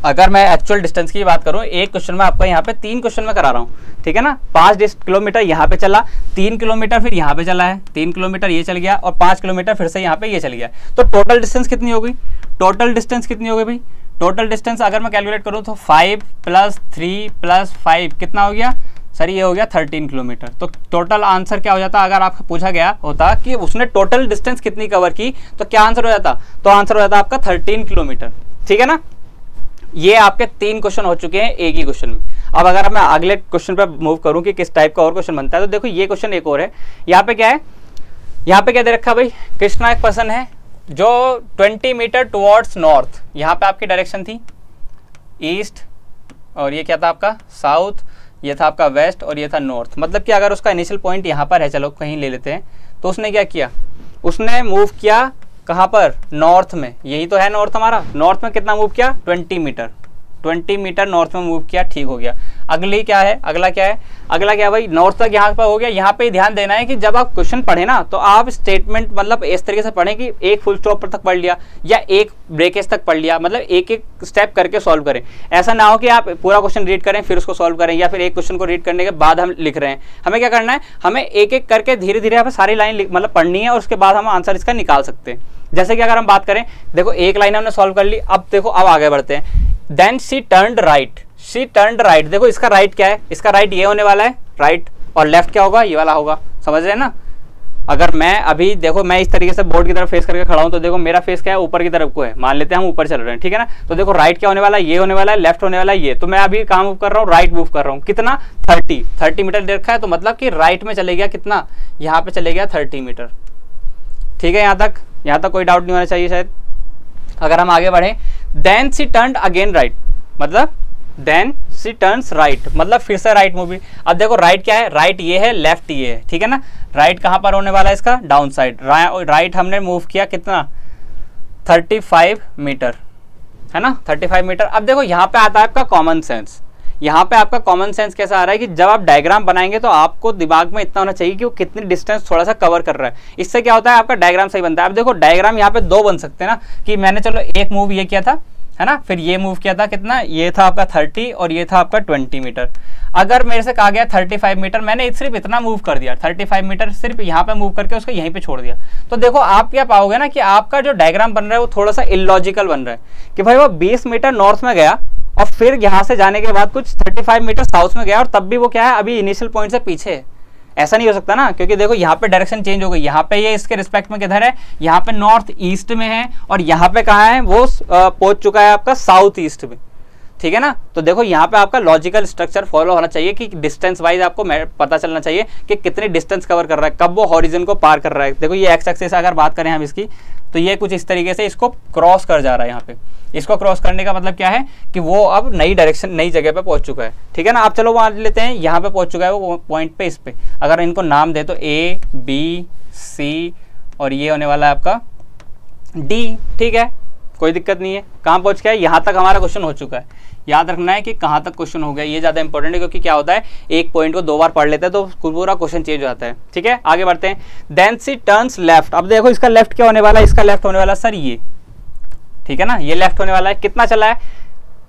Speaker 1: अगर मैं एक्चुअल डिस्टेंस की बात करूं, एक क्वेश्चन में आपका यहाँ पे 3 क्वेश्चन में करा रहा हूँ, ठीक है ना। 5 किलोमीटर यहाँ पे चला, 3 किलोमीटर फिर यहाँ पे चला है, 3 किलोमीटर ये चल गया और 5 किलोमीटर फिर से यहाँ पे ये चल गया। तो टोटल डिस्टेंस कितनी होगी, टोटल डिस्टेंस कितनी होगी भाई, टोटल डिस्टेंस अगर मैं कैलकुलेट करूँ तो 5 + 3 + 5 कितना हो गया सर, ये हो गया 13 किलोमीटर। तो टोटल आंसर क्या हो जाता अगर आपको पूछा गया होता कि उसने टोटल डिस्टेंस कितनी कवर की, तो क्या आंसर हो जाता, तो आंसर हो जाता आपका 13 किलोमीटर, ठीक है ना। ये आपके 3 क्वेश्चन हो चुके हैं एक ही क्वेश्चन में। अब अगर मैं अगले क्वेश्चन पे मूव करूं कि किस टाइप का और क्वेश्चन बनता है, तो देखो ये क्वेश्चन एक और है। यहाँ पे क्या है, यहाँ पे क्या दे रखा भाई, कृष्णा एक पर्सन है जो 20 मीटर टुवर्ड्स नॉर्थ, यहाँ पे आपकी डायरेक्शन थी ईस्ट और ये क्या था आपका साउथ, ये था आपका वेस्ट और ये था नॉर्थ। मतलब कि अगर उसका इनिशियल पॉइंट यहाँ पर है, चलो कहीं ले लेते हैं, तो उसने क्या किया, उसने मूव किया कहाँ पर, नॉर्थ में। यही तो है नॉर्थ हमारा, नॉर्थ में कितना मूव किया 20 मीटर, 20 मीटर नॉर्थ में मूव किया, ठीक हो गया। अगली क्या है, अगला क्या है, अगला क्या भाई, नॉर्थ तक यहाँ पर हो गया। यहाँ पे ध्यान देना है कि जब आप क्वेश्चन पढ़े ना, तो आप स्टेटमेंट मतलब इस तरीके से पढ़ें कि एक फुल स्टॉप तक पढ़ लिया या एक ब्रेकेज तक पढ़ लिया, मतलब एक एक स्टेप करके सॉल्व करें। ऐसा ना हो कि आप पूरा क्वेश्चन रीड करें फिर उसको सॉल्व करें, या फिर एक क्वेश्चन को रीड करने के बाद हम लिख रहे हैं। हमें क्या करना है, हमें एक एक करके धीरे धीरे हमें सारी लाइन मतलब पढ़नी है और उसके बाद हम आंसर इसका निकाल सकते हैं। जैसे कि अगर हम बात करें, देखो एक लाइन हमने सॉल्व कर ली, अब देखो अब आगे बढ़ते हैं। Then she turned right, she turned right, देखो इसका राइट क्या है, इसका राइट ये होने वाला है राइट, और लेफ्ट क्या होगा, ये वाला होगा, समझ रहे हैं ना। अगर मैं अभी देखो मैं इस तरीके से बोर्ड की तरफ फेस करके खड़ा हूं, तो देखो मेरा फेस क्या है, ऊपर की तरफ को है, मान लेते हैं हम ऊपर चल रहे हैं, ठीक है ना। तो देखो राइट क्या होने वाला है, ये होने वाला है, लेफ्ट होने वाला है ये, तो मैं अभी कहाँ मूव कर रहा हूँ, राइट मूव कर रहा हूँ। कितना 30 मीटर दे रखा है, तो मतलब कि राइट में चले गया कितना, यहाँ पे चले गया 30 मीटर, ठीक है। यहाँ तक कोई डाउट नहीं होना चाहिए शायद। अगर हम आगे बढ़े, then she turned again right, मतलब देन शी टर्न्स राइट, मतलब फिर से राइट मूवी। अब देखो राइट क्या है, राइट ये है, लेफ्ट ये है, ठीक है ना। राइट कहाँ पर होने वाला है इसका, डाउन साइड। राइट हमने मूव किया कितना 35 मीटर, है ना, 35 मीटर। अब देखो यहाँ पे आता है आपका कॉमन सेंस। यहाँ पे आपका कॉमन सेंस कैसा आ रहा है कि जब आप डायग्राम बनाएंगे तो आपको दिमाग में इतना होना चाहिए कि वो कितनी डिस्टेंस थोड़ा सा कवर कर रहा है। इससे क्या होता है, आपका डायग्राम सही बनता है। अब देखो डायग्राम यहाँ पे 2 बन सकते हैं ना, कि मैंने चलो एक मूव ये किया था, है ना, फिर ये मूव किया था कितना, ये था आपका 30 और ये था आपका 20 मीटर। अगर मेरे से कहा गया 35 मीटर, मैंने सिर्फ इतना मूव कर दिया, 35 मीटर सिर्फ यहाँ पे मूव करके उसको यहीं पे छोड़ दिया, तो देखो आप क्या पाओगे ना कि आपका जो डायग्राम बन रहा है वो थोड़ा सा इलॉजिकल बन रहा है कि भाई वो 20 मीटर नॉर्थ में गया और फिर यहाँ से जाने के बाद कुछ 35 मीटर साउथ में गया, और तब भी वो क्या है, अभी इनिशियल पॉइंट से पीछे है। ऐसा नहीं हो सकता ना, क्योंकि देखो यहाँ पे डायरेक्शन चेंज हो गई। यहाँ पे ये इसके रिस्पेक्ट में किधर है, यहाँ पे नॉर्थ ईस्ट में है, और यहाँ पे कहाँ है, वो पहुंच चुका है आपका साउथ ईस्ट में, ठीक है ना। तो देखो यहाँ पे आपका लॉजिकल स्ट्रक्चर फॉलो होना चाहिए कि डिस्टेंस वाइज आपको पता चलना चाहिए कि कितनी डिस्टेंस कवर कर रहा है, कब वो हॉरिजन को पार कर रहा है। देखो ये एक्स एक्सिस अगर बात करें हम इसकी, तो ये कुछ इस तरीके से इसको क्रॉस कर जा रहा है। यहाँ पे इसको क्रॉस करने का मतलब क्या है कि वो अब नई डायरेक्शन, नई जगह पे पहुंच चुका है, ठीक है ना। आप चलो मान लेते हैं यहाँ पे पहुंच चुका है वो पॉइंट पे, इस पे अगर इनको नाम दे तो A B C और ये होने वाला है आपका D, ठीक है, कोई दिक्कत नहीं है। कहाँ पहुंच गया है, यहाँ तक हमारा क्वेश्चन हो चुका है। याद रखना है कि कहाँ तक क्वेश्चन हो गया, ये ज़्यादा इंपॉर्टेंट है, क्योंकि क्या होता है एक पॉइंट को 2 बार पढ़ लेते हैं तो पूरा क्वेश्चन चेंज हो जाता है, ठीक है। आगे बढ़ते हैं। देन शी टर्न्स लेफ्ट, अब देखो इसका लेफ्ट क्या होने वाला है, इसका लेफ्ट होने वाला सर ये, ठीक है ना, ये लेफ्ट होने वाला है। कितना चला है,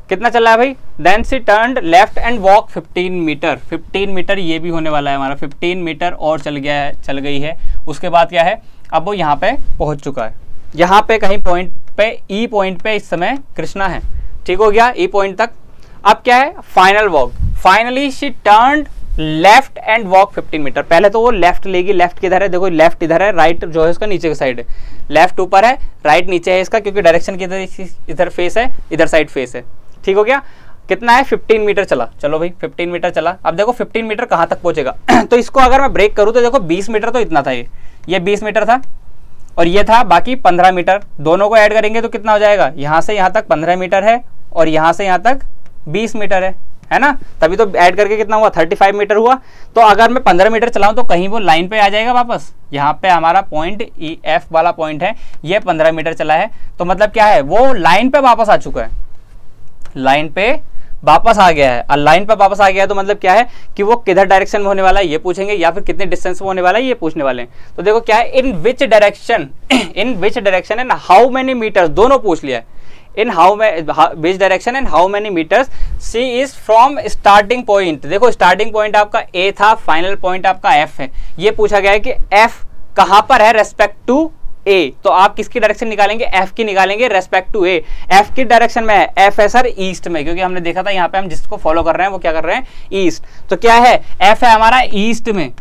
Speaker 1: कितना चला है भाई, then she turned left and walk 15 metre, 15 metre ये भी होने वाला है हमारा, 15 मीटर और चल गई है। उसके बाद क्या है, अब वो यहाँ पे पहुँच चुका है, यहाँ पे कहीं पॉइंट पे ई पॉइंट पे इस समय कृष्णा है, ठीक हो गया, ई पॉइंट तक। अब क्या है, final walk, finally she turned left and walk 15 metre. पहले तो वो लेफ्ट लेगी, लेफ्ट किधर है, देखो लेफ्ट इधर है, राइट जो है उसका नीचे की साइड है, लेफ्ट ऊपर है, राइट नीचे है इसका, क्योंकि डायरेक्शन किधर, इधर फेस है, इधर साइड फेस है, ठीक हो गया। कितना है, 15 मीटर चला, चलो भाई 15 मीटर चला। अब देखो 15 मीटर कहाँ तक पहुंचेगा तो इसको अगर मैं ब्रेक करूँ तो देखो 20 मीटर तो इतना था, ये 20 मीटर था और ये था बाकी 15 मीटर, दोनों को ऐड करेंगे तो कितना हो जाएगा, यहाँ से यहाँ तक 15 मीटर है और यहाँ से यहाँ तक 20 मीटर है ना, तभी तो ऐड करके कितना हुआ, 35 मीटर हुआ। तो अगर मैं 15 मीटर चलाऊं तो कहीं वो लाइन पे आ जाएगा वापस, यहाँ पे हमारा पॉइंट ई एफ वाला पॉइंट है, ये 15 मीटर चला है, तो मतलब क्या है, वो लाइन पे वापस आ चुका है, लाइन पे वापस आ गया है। और लाइन पर वापस आ गया है तो मतलब क्या है कि वो किधर डायरेक्शन में होने वाला है ये पूछेंगे, या फिर कितने डिस्टेंस में होने वाला है ये पूछने वाले हैं। तो देखो क्या है, in which direction, in which direction and how many metres, दोनों पूछ लिया है, in how which direction and how many metres C is from starting point. देखो स्टार्टिंग पॉइंट आपका ए था, फाइनल पॉइंट आपका एफ है, ये पूछा गया है कि एफ कहां पर है रेस्पेक्ट टू ए, तो आप किसकी डायरेक्शन निकालेंगे, एफ की निकालेंगे रेस्पेक्ट टू ए। एफ की डायरेक्शन में है, एफ है सर ईस्ट में, क्योंकि हमने देखा था यहाँ पे हम जिसको फॉलो कर रहे हैं वो क्या कर रहे हैं, ईस्ट। तो क्या है, एफ है हमारा ईस्ट में,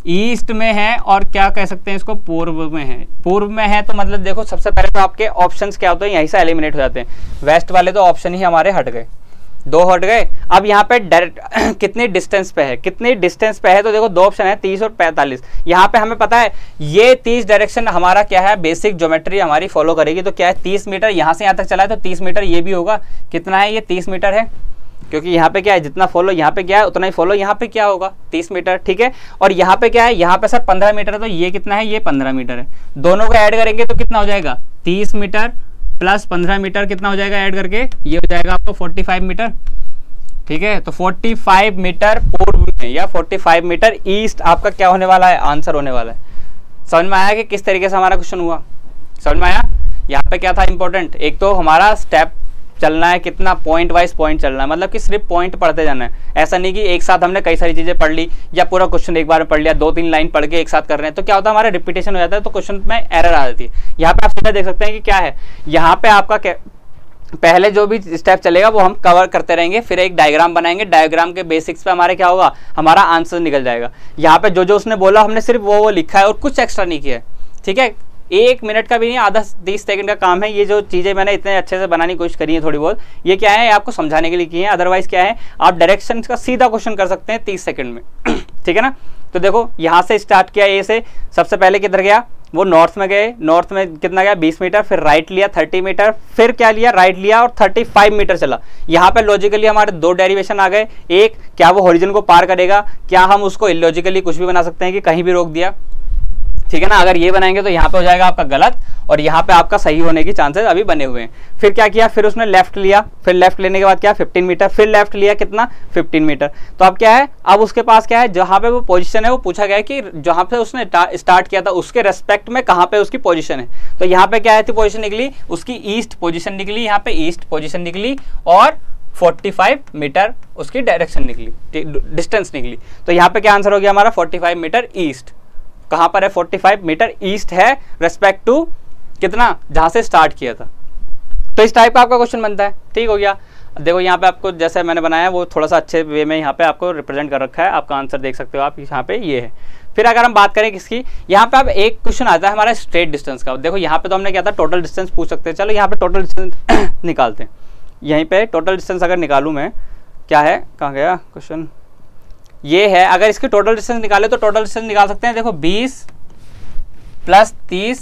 Speaker 1: ईस्ट में है, और क्या कह सकते हैं इसको, पूर्व में है, पूर्व में है। तो मतलब देखो सबसे पहले तो आपके ऑप्शंस क्या होते हैं, यहीं से एलिमिनेट हो जाते हैं, वेस्ट वाले तो ऑप्शन ही हमारे हट गए, दो हट गए। अब यहाँ पे डायरेक्ट कितनी डिस्टेंस पे है, कितनी डिस्टेंस पे है, तो देखो दो ऑप्शन है, 30 और 45। यहाँ पे हमें पता है ये 30 डायरेक्शन हमारा क्या है, बेसिक ज्योमेट्री हमारी फॉलो करेगी, तो क्या है 30 मीटर यहाँ से यहाँ तक चला है, तो 30 मीटर ये भी होगा, कितना है ये 30 मीटर है, क्योंकि यहाँ पे क्या है, जितना फॉलो यहाँ पे क्या है उतना ही फॉलो यहाँ पे क्या होगा, 30 मीटर, ठीक है। और यहाँ पे क्या है, यहाँ पे सर 15 मीटर है, तो ये कितना है, ये 15 मीटर है, दोनों को ऐड करेंगे तो कितना हो जाएगा, 30 मीटर प्लस 15 मीटर कितना हो जाएगा ऐड करके, ये हो जाएगा आपको 45 मीटर, ठीक है। तो 45 मीटर पूर्व में या 45 मीटर ईस्ट आपका क्या होने वाला है, आंसर होने वाला है। समझ में आया कि किस तरीके से हमारा क्वेश्चन हुआ, समझ में आया। यहाँ पे क्या था इंपॉर्टेंट, एक तो हमारा स्टेप चलना है, कितना पॉइंट वाइज पॉइंट चलना है, मतलब कि सिर्फ पॉइंट पढ़ते जाना है, ऐसा नहीं कि एक साथ हमने कई सारी चीजें पढ़ ली या पूरा क्वेश्चन एक बार में पढ़ लिया, 2-3 लाइन पढ़ के एक साथ कर रहे हैं तो क्या होता है, हमारा रिपीटेशन हो जाता है, तो क्वेश्चन में एरर आ जाती है। यहाँ पे आप सीधा देख सकते हैं कि क्या है, यहाँ पे आपका पहले जो भी स्टेप चलेगा वो हम कवर करते रहेंगे, फिर एक डायग्राम बनाएंगे, डायग्राम के बेसिक्स पे हमारे क्या होगा, हमारा आंसर निकल जाएगा। यहाँ पे जो जो उसने बोला हमने सिर्फ वो लिखा है और कुछ एक्स्ट्रा नहीं किया है, ठीक है। 1 मिनट का भी नहीं, आधा 30 सेकंड का काम है। ये जो चीज़ें मैंने इतने अच्छे से बनाने की कोशिश करी है थोड़ी बहुत, ये क्या है, आपको समझाने के लिए की है, अदरवाइज क्या है, आप डायरेक्शन का सीधा क्वेश्चन कर सकते हैं 30 सेकंड में ठीक है ना। तो देखो यहाँ से स्टार्ट किया, ए से सबसे पहले किधर गया, वो नॉर्थ में गए, नॉर्थ में कितना गया 20 मीटर, फिर राइट लिया 30 मीटर, फिर क्या लिया, राइट लिया और 35 मीटर चला। यहाँ पे लॉजिकली हमारे 2 डेरिवेशन आ गए, एक क्या वो हॉरिजन को पार करेगा, क्या हम उसको इलॉजिकली कुछ भी बना सकते हैं कि कहीं भी रोक दिया, ठीक है ना। अगर ये बनाएंगे तो यहाँ पे हो जाएगा आपका गलत और यहाँ पे आपका सही होने की चांसेस अभी बने हुए हैं। फिर क्या किया, फिर उसने लेफ्ट लिया, फिर लेफ्ट लेने के बाद क्या 15 मीटर, फिर लेफ्ट लिया कितना 15 मीटर। तो अब क्या है, अब उसके पास क्या है, जहाँ पे वो पोजीशन है वो पूछा गया है कि जहाँ पे उसने स्टार्ट किया था उसके रेस्पेक्ट में कहाँ पे उसकी पोजीशन है। तो यहाँ पे क्या है थी पोजीशन निकली, उसकी ईस्ट पोजीशन निकली, यहाँ पे ईस्ट पोजीशन निकली और 45 मीटर उसकी डायरेक्शन निकली, डिस्टेंस निकली। तो यहाँ पे क्या आंसर हो गया हमारा 45 मीटर ईस्ट। कहाँ पर है, 45 मीटर ईस्ट है रेस्पेक्ट टू कितना, जहाँ से स्टार्ट किया था। तो इस टाइप का आपका क्वेश्चन बनता है, ठीक हो गया। देखो यहाँ पे आपको जैसे मैंने बनाया वो थोड़ा सा अच्छे वे में यहाँ पे आपको रिप्रेजेंट कर रखा है, आपका आंसर देख सकते हो आप यहाँ पे ये है। फिर अगर हम बात करें किसकी, यहाँ पे अब एक क्वेश्चन आता है हमारा स्ट्रेट डिस्टेंस का। देखो यहाँ पे तो हमने क्या था, टोटल डिस्टेंस पूछ सकते हैं, चलो यहाँ पे टोटल डिस्टेंस निकालते हैं। यहीं पे टोटल डिस्टेंस अगर निकालूँ मैं, क्या है, कहाँ गया क्वेश्चन, ये है। अगर इसकी टोटल डिस्टेंस निकाले तो टोटल डिस्टेंस निकाल सकते हैं, देखो 20 प्लस 30,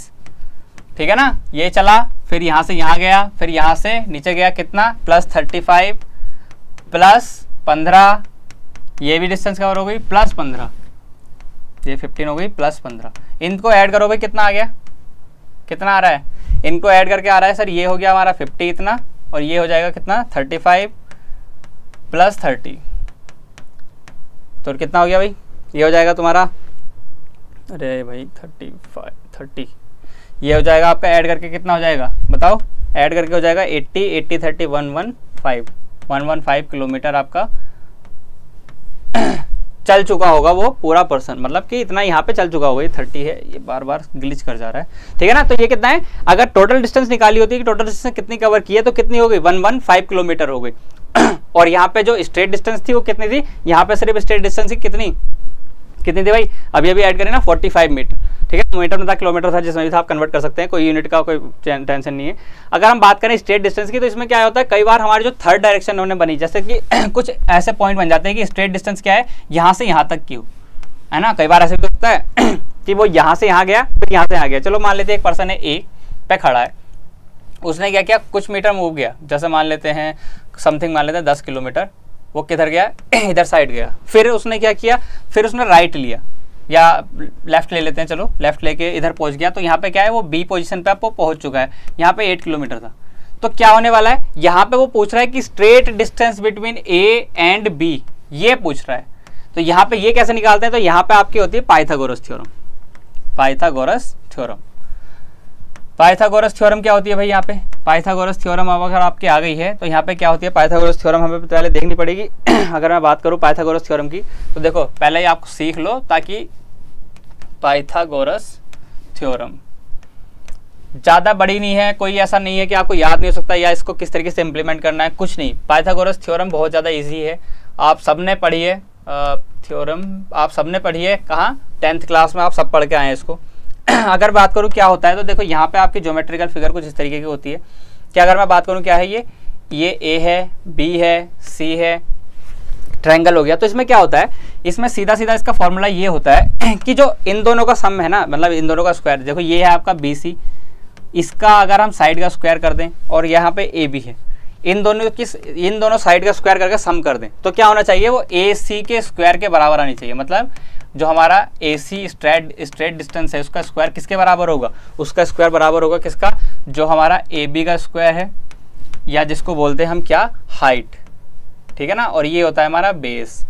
Speaker 1: ठीक है ना, ये चला, फिर यहाँ से यहाँ गया, फिर यहाँ से नीचे गया कितना, प्लस 35 प्लस 15, ये भी डिस्टेंस कवर हो गई, प्लस 15, ये 15 हो गई, प्लस 15। इनको ऐड करो भाई, कितना आ गया, कितना आ रहा है, इनको ऐड करके आ रहा है सर, ये हो गया हमारा 50 इतना, और ये हो जाएगा कितना 35 प्लस 30, तो कितना हो गया भाई, ये हो जाएगा तुम्हारा, अरे भाई 30, ये हो जाएगा आपका ऐड करके कितना हो जाएगा बताओ, ऐड करके हो जाएगा 80 30 115 किलोमीटर आपका चल चुका होगा वो पूरा पर्सन, मतलब कि इतना यहाँ पे चल चुका होगा। ये 30 है, ये बार बार ग्लिच कर जा रहा है, ठीक है ना। तो ये कितना है, अगर टोटल डिस्टेंस निकाली होती है कि टोटल डिस्टेंस कितनी कवर की है, तो कितनी हो गई 115 किलोमीटर हो गई। और यहाँ पे जो स्ट्रेट डिस्टेंस थी वो कितनी थी, यहाँ पे सिर्फ स्ट्रेट डिस्टेंस की कितनी थी भाई, अभी ऐड करें ना 45 मीटर, ठीक है। मीटर में था, किलोमीटर था, जिसमें भी था आप कन्वर्ट कर सकते हैं, कोई यूनिट का कोई टेंशन नहीं है। अगर हम बात करें स्ट्रेट डिस्टेंस की, तो इसमें क्या होता है, कई बार हमारी जो थर्ड डायरेक्शन उन्होंने बनी, जैसे कि कुछ ऐसे पॉइंट बन जाते हैं कि स्ट्रेट डिस्टेंस क्या है, यहाँ से यहाँ तक की हो, है ना। कई बार ऐसे भी होता है कि वो यहाँ से यहाँ गया, फिर यहाँ से यहाँ गया। चलो मान लेते हैं एक पर्सन है ए पे खड़ा है, उसने क्या किया, कुछ मीटर मूव गया, जैसे मान लेते हैं समथिंग, मान लेते हैं 10 किलोमीटर, वो किधर गया, इधर साइड गया। फिर उसने क्या किया, फिर उसने राइट लिया या लेफ्ट ले लेते हैं, चलो लेफ्ट लेके इधर पहुंच गया। तो यहाँ पे क्या है, वो बी पोजीशन पे आपको पहुंच चुका है, यहाँ पे 8 किलोमीटर था। तो क्या होने वाला है, यहाँ पे वो पूछ रहा है कि straight distance between A and B, ये पूछ रहा है। तो यहाँ पे ये कैसे निकालते हैं, तो यहाँ पे आपकी होती है Pythagoras theorem. Pythagoras theorem, Pythagoras theorem क्या होती है भाई, यहाँ पे पाइथागोरस थ्योरम अब अगर आपकी आ गई है, तो यहाँ पे क्या होती है पाइथागोरस थ्योरम, हमें पहले देखनी पड़ेगी। अगर मैं बात करूँ पाइथागोरस थ्योरम की, तो देखो पहले ही आप सीख लो, ताकि पाइथागोरस थ्योरम ज़्यादा बड़ी नहीं है, कोई ऐसा नहीं है कि आपको याद नहीं हो सकता या इसको किस तरीके से इम्प्लीमेंट करना है, कुछ नहीं। पाइथागोरस थ्योरम बहुत ज़्यादा ईजी है, आप सबने पढ़ी है थ्योरम, आप सबने पढ़ी है, कहाँ 10th क्लास में आप सब पढ़ के आए हैं इसको। अगर बात करूँ क्या होता है, तो देखो यहाँ पे आपकी ज्योमेट्रिकल फिगर कुछ इस तरीके की होती है कि अगर मैं बात करूँ क्या है, ये ए है, बी है, सी है, ट्रायंगल हो गया। तो इसमें क्या होता है, इसमें सीधा सीधा इसका फॉर्मूला ये होता है कि जो इन दोनों का सम है ना, मतलब इन दोनों का स्क्वायर, देखो ये है आपका बी सी, इसका अगर हम साइड का स्क्वायर कर दें, और यहाँ पे ए बी है, इन दोनों साइड का स्क्वायर करके सम कर दें, तो क्या होना चाहिए, वो ए सी के स्क्वायर के बराबर आनी चाहिए। मतलब जो हमारा ए सी स्ट्रेट डिस्टेंस है, उसका स्क्वायर किसके बराबर होगा, उसका स्क्वायर बराबर होगा किसका, जो हमारा ए बी का स्क्वायर है, या जिसको बोलते हैं हम क्या, हाइट, ठीक है ना। और ये होता है हमारा बेस।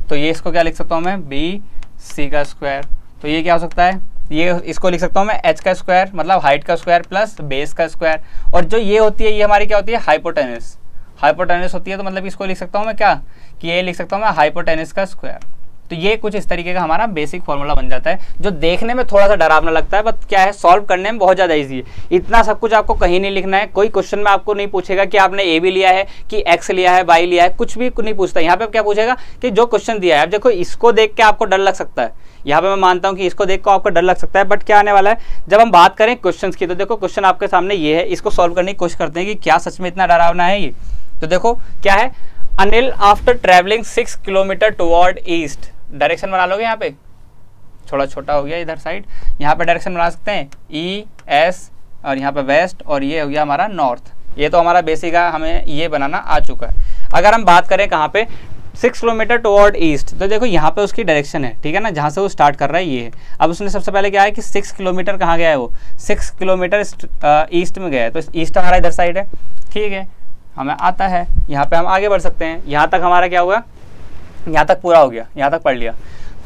Speaker 1: तो ये इसको क्या लिख सकता हूँ मैं, बी सी का स्क्वायर। तो ये क्या हो सकता है, ये इसको लिख सकता हूँ मैं एच का स्क्वायर, मतलब हाइट का स्क्वायर प्लस बेस का स्क्वायर। और जो ये होती है, ये हमारी क्या होती है, हाइपोटेनस, हाइपोटेनस होती है। तो मतलब इसको लिख सकता हूँ मैं क्या, कि ये लिख सकता हूँ मैं हाइपोटेनस का स्क्वायर। तो ये कुछ इस तरीके का हमारा बेसिक फॉर्मूला बन जाता है, जो देखने में थोड़ा सा डरावना लगता है, बट क्या है, सॉल्व करने में बहुत ज़्यादा इजी है। इतना सब कुछ आपको कहीं नहीं लिखना है, कोई क्वेश्चन में आपको नहीं पूछेगा कि आपने ए भी लिया है, कि एक्स लिया है, वाई लिया है, कुछ भी नहीं पूछता। यहाँ पे क्या पूछेगा कि जो क्वेश्चन दिया है। अब देखो इसको देख के आपको डर लग सकता है, यहाँ पे मैं मानता हूँ कि इसको देख कर आपको डर लग सकता है, बट क्या आने वाला है जब हम बात करें क्वेश्चन की, तो देखो क्वेश्चन आपके सामने ये है, इसको सॉल्व करने की कोशिश करते हैं कि क्या सच में इतना डरावना है ये। तो देखो क्या है, Anil after travelling 6 kilometre toward east, direction बना लोगे, यहाँ पे थोड़ा छोटा हो गया इधर साइड, यहाँ पे डायरेक्शन बना सकते हैं ई एस, और यहाँ पे वेस्ट, और ये हो गया हमारा नॉर्थ। ये तो हमारा बेसिक है, हमें ये बनाना आ चुका है। अगर हम बात करें कहाँ पे, 6 किलोमीटर टुवर्ड ईस्ट, तो देखो यहाँ पे उसकी डायरेक्शन है, ठीक है ना, जहाँ से वो स्टार्ट कर रहा है ये है। अब उसने सबसे पहले क्या है कि 6 किलोमीटर कहाँ गया है, वो 6 किलोमीटर ईस्ट में गया है। तो ईस्ट हमारा इधर साइड है, ठीक है, हमें आता है। यहाँ पे हम आगे बढ़ सकते हैं, यहाँ तक हमारा क्या हुआ, यहाँ तक पूरा हो गया, यहाँ तक पढ़ लिया।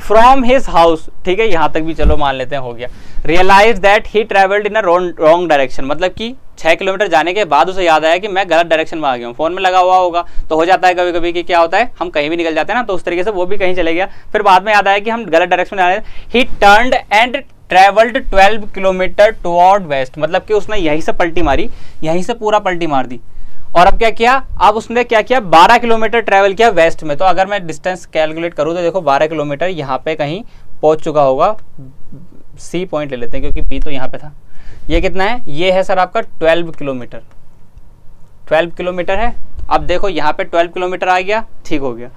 Speaker 1: फ्रॉम हिज हाउस, ठीक है, यहाँ तक भी चलो मान लेते हैं हो गया। Realise that he travelled in a wrong direction, मतलब कि 6 किलोमीटर जाने के बाद उसे याद आया कि मैं गलत डायरेक्शन में आ गया हूँ। फोन में लगा हुआ होगा तो हो जाता है कभी कभी कि क्या होता है, हम कहीं भी निकल जाते हैं ना, तो उस तरीके से वो भी कहीं चले गया, फिर बाद में याद आया कि हम गलत डायरेक्शन में आ रहे हैं। He turned and travelled 12 kilometre toward west, मतलब कि उसने यहीं से पलटी मारी, यहीं से पूरा पलटी मार दी। और अब क्या किया, अब उसने क्या किया, 12 किलोमीटर ट्रैवल किया वेस्ट में। तो अगर मैं डिस्टेंस कैलकुलेट करूँ तो देखो 12 किलोमीटर यहाँ पे कहीं पहुँच चुका होगा, सी पॉइंट ले लेते हैं क्योंकि बी तो यहाँ पे था। ये कितना है, ये है सर आपका 12 किलोमीटर, 12 किलोमीटर है। अब देखो यहाँ पे 12 किलोमीटर आ गया, ठीक हो गया।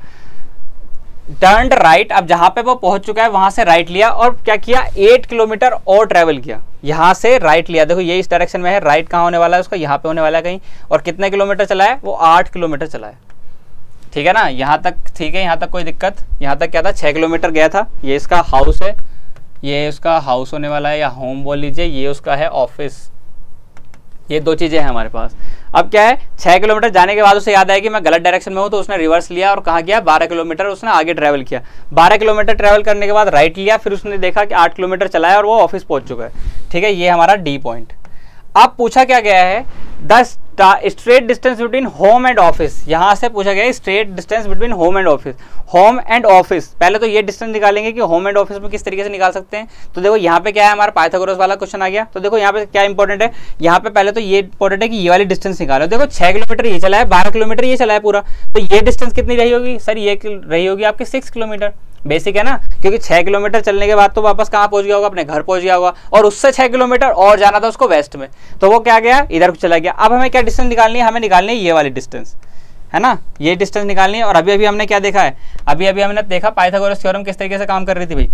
Speaker 1: टर्न्ड राइट, अब जहाँ पे वो पहुँच चुका है वहाँ से राइट लिया, और क्या किया, 8 किलोमीटर और ट्रैवल किया, यहाँ से राइट लिया। देखो ये इस डायरेक्शन में है, राइट कहाँ होने वाला है उसका, यहाँ पे होने वाला है कहीं। और कितने किलोमीटर चला है, वो 8 किलोमीटर चला है, ठीक है ना। यहाँ तक ठीक है, यहाँ तक कोई दिक्कत, यहाँ तक क्या था, 6 किलोमीटर गया था। ये इसका हाउस है, ये उसका हाउस होने वाला है या होम बोल लीजिए, ये उसका है ऑफिस। ये दो चीज़ें हैं हमारे पास। अब क्या है, 6 किलोमीटर जाने के बाद उसे याद आया कि मैं गलत डायरेक्शन में हूँ, तो उसने रिवर्स लिया और कहाँ गया, 12 किलोमीटर उसने आगे ट्रैवल किया। 12 किलोमीटर ट्रैवल करने के बाद राइट लिया, फिर उसने देखा कि 8 किलोमीटर चला है और वो ऑफिस पहुँच चुका है, ठीक है। ये हमारा डी पॉइंट। अब पूछा क्या गया है, the straight distance between home and office, यहाँ से पूछा गया है straight distance between home and office. Home and office, पहले तो ये डिस्टेंस निकालेंगे कि होम एंड ऑफिस में किस तरीके से निकाल सकते हैं। तो देखो यहाँ पे क्या है, हमारा पाइथागोरस वाला क्वेश्चन आ गया। तो देखो यहाँ पे क्या इंपॉर्टेंट है, यहाँ पे पहले तो ये इंपॉर्टेंट है कि ये वाली डिस्टेंस निकालो। देखो 6 किलोमीटर ये चला है, 12 किलोमीटर ये चला है पूरा, तो ये डिस्टेंस कितनी रही होगी सर, ये रही होगी आपकी 6 किलोमीटर। बेसिक है ना, क्योंकि 6 किलोमीटर चलने के बाद तो वापस कहाँ पहुंच गया होगा, अपने घर पहुंच गया होगा, और उससे 6 किलोमीटर और जाना था उसको वेस्ट में, तो वो क्या गया, इधर चला गया। अब हमें क्या डिस्टेंस निकालनी है, हमें निकालनी है ये वाली डिस्टेंस, है ना, ये डिस्टेंस निकालनी है। और अभी अभी हमने क्या देखा है, अभी अभी हमने देखा पाइथागोरस थ्योरम किस तरीके से काम कर रही थी भाई।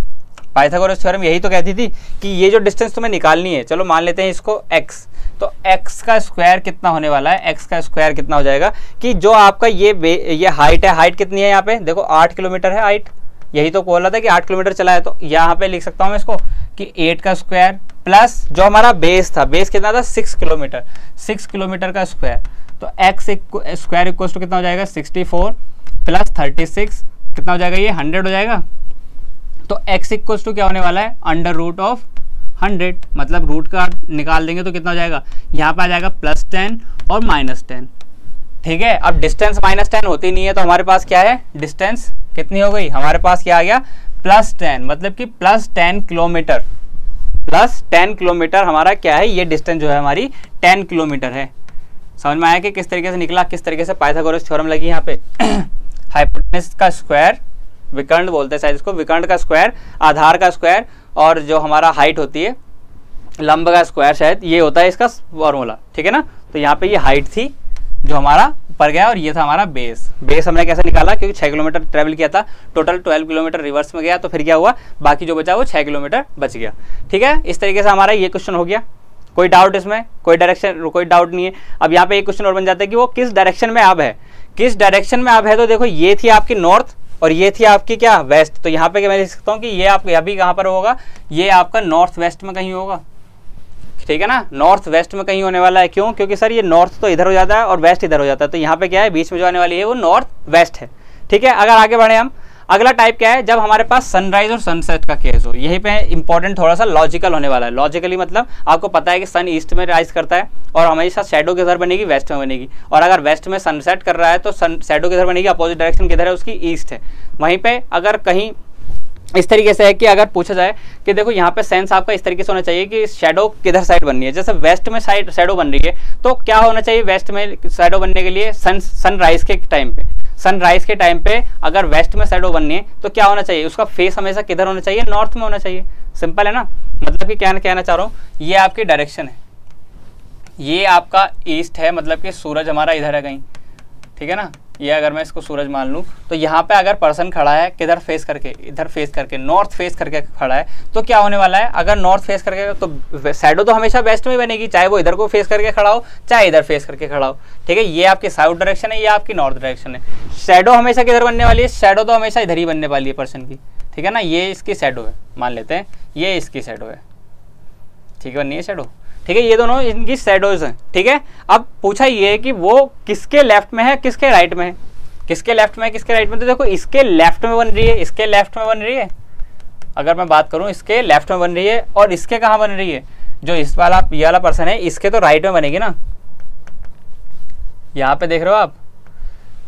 Speaker 1: पाइथागोरस थ्योरम यही तो कहती थी कि ये जो डिस्टेंस तुम्हें निकालनी है, चलो मान लेते हैं इसको x, तो x का स्क्वायर कितना होने वाला है, x का स्क्वायर कितना हो जाएगा कि जो आपका ये हाइट है, हाइट कितनी है यहाँ पे देखो 8 किलोमीटर है हाइट, यही तो बोल रहा था कि 8 किलोमीटर चला है, तो यहाँ पे लिख सकता हूँ मैं इसको कि 8 का स्क्वायर प्लस जो हमारा बेस था, बेस कितना था 6 किलोमीटर, 6 किलोमीटर का स्क्वायर, तो x स्क्वायर इक्वल टू कितना हो जाएगा 64 प्लस 36 कितना हो जाएगा, ये 100 हो जाएगा। तो x इक्वल टू क्या होने वाला है, अंडर रूट ऑफ 100, मतलब रूट का निकाल देंगे तो कितना हो जाएगा, यहाँ पे आ जाएगा +10 और -10। ठीक है, अब डिस्टेंस -10 होती नहीं है, तो हमारे पास क्या है, डिस्टेंस कितनी हो गई, हमारे पास क्या आ गया +10, मतलब कि +10 किलोमीटर, +10 किलोमीटर हमारा क्या है, ये डिस्टेंस जो है हमारी 10 किलोमीटर है। समझ में आया कि किस तरीके से निकला, किस तरीके से पाइथागोरस थ्योरम लगी यहाँ पे। हाइपोटेनस का स्क्वायर, विकर्ण बोलते हैं शायद इसको, विकर्ण का स्क्वायर, आधार का स्क्वायर, और जो हमारा हाइट होती है लंब का स्क्वायर, शायद ये होता है इसका फॉर्मूला। ठीक है ना, तो यहाँ पे ये हाइट थी जो हमारा ऊपर गया, और ये था हमारा बेस। बेस हमने कैसे निकाला, क्योंकि 6 किलोमीटर ट्रेवल किया था, टोटल 12 किलोमीटर रिवर्स में गया, तो फिर क्या हुआ, बाकी जो बचा वो 6 किलोमीटर बच गया। ठीक है, इस तरीके से हमारा ये क्वेश्चन हो गया। कोई डाउट इसमें, कोई डाउट नहीं है। अब यहाँ पे एक क्वेश्चन और बन जाता है कि वो किस डायरेक्शन में अब है, किस डायरेक्शन में अब है। तो देखो ये थी आपकी नॉर्थ और ये थी आपकी क्या, वेस्ट। तो यहाँ पे मैं लिख सकता हूँ कि ये आप अभी कहाँ पर होगा, ये आपका नॉर्थ वेस्ट में कहीं होगा। ठीक है ना, नॉर्थ वेस्ट में कहीं होने वाला है। क्यों, क्योंकि सर ये नॉर्थ तो इधर हो जाता है और वेस्ट इधर हो जाता है, तो यहाँ पे क्या है, बीच में जो आने वाली है वो नॉर्थ वेस्ट है। ठीक है, अगर आगे बढ़े हम, अगला टाइप क्या है, जब हमारे पास सनराइज और सनसेट का केस हो। यहीं पे इंपॉर्टेंट थोड़ा सा लॉजिकल होने वाला है। लॉजिकली मतलब आपको पता है कि सन ईस्ट में राइज करता है और हमेशा शैडो किधर बनेगी, वेस्ट में बनेगी। और अगर वेस्ट में सनसेट कर रहा है तो शैडो किधर बनेगी, अपोजिट डायरेक्शन किधर है उसकी, ईस्ट है। वहीं पे अगर कहीं इस तरीके से है कि अगर पूछा जाए कि देखो यहाँ पे सेंस आपका इस तरीके से होना चाहिए कि शैडो किधर साइड बन रही है, जैसे वेस्ट में साइड शैडो बन रही है, तो क्या होना चाहिए वेस्ट में शैडो बनने के लिए, सनराइज के टाइम पे, सनराइज के टाइम पे अगर वेस्ट में शैडो बननी है तो क्या होना चाहिए, उसका फेस हमेशा किधर होना चाहिए, नॉर्थ में होना चाहिए। सिंपल है ना, मतलब कि क्या कहना चाह रहा हूँ, ये आपकी डायरेक्शन है, ये आपका ईस्ट है, मतलब कि सूरज हमारा इधर है कहीं। ठीक है ना, ये अगर मैं इसको सूरज मान लूँ तो यहाँ पे अगर पर्सन खड़ा है किधर फेस करके, इधर फेस करके, नॉर्थ फेस करके खड़ा है, तो क्या होने वाला है, अगर नॉर्थ फेस करके तो शैडो तो हमेशा वेस्ट में बनेगी, चाहे वो इधर को फेस करके खड़ा हो चाहे इधर फेस करके खड़ा हो। ठीक है, ये आपकी साउथ डायरेक्शन है, ये आपकी नॉर्थ डायरेक्शन है। शैडो हमेशा किधर बनने वाली है, शैडो तो हमेशा इधर ही बनने वाली है पर्सन की। ठीक है ना, ये इसकी शैडो है, मान लेते हैं ये इसकी शैडो है। ठीक है, बननी है शैडो। ठीक है, ये दोनों इनकी शैडोज हैं। ठीक है, अब पूछा ये है कि वो किसके लेफ्ट में है, किसके राइट में है, किसके लेफ्ट में है, किसके राइट में। तो देखो इसके लेफ्ट में बन रही है, इसके लेफ्ट में बन रही है। अगर मैं बात करूं इसके लेफ्ट में बन रही है, और इसके कहाँ बन रही है, जो इस वाला ये वाला पर्सन है इसके तो राइट में बनेगी ना। यहाँ पे देख रहे हो आप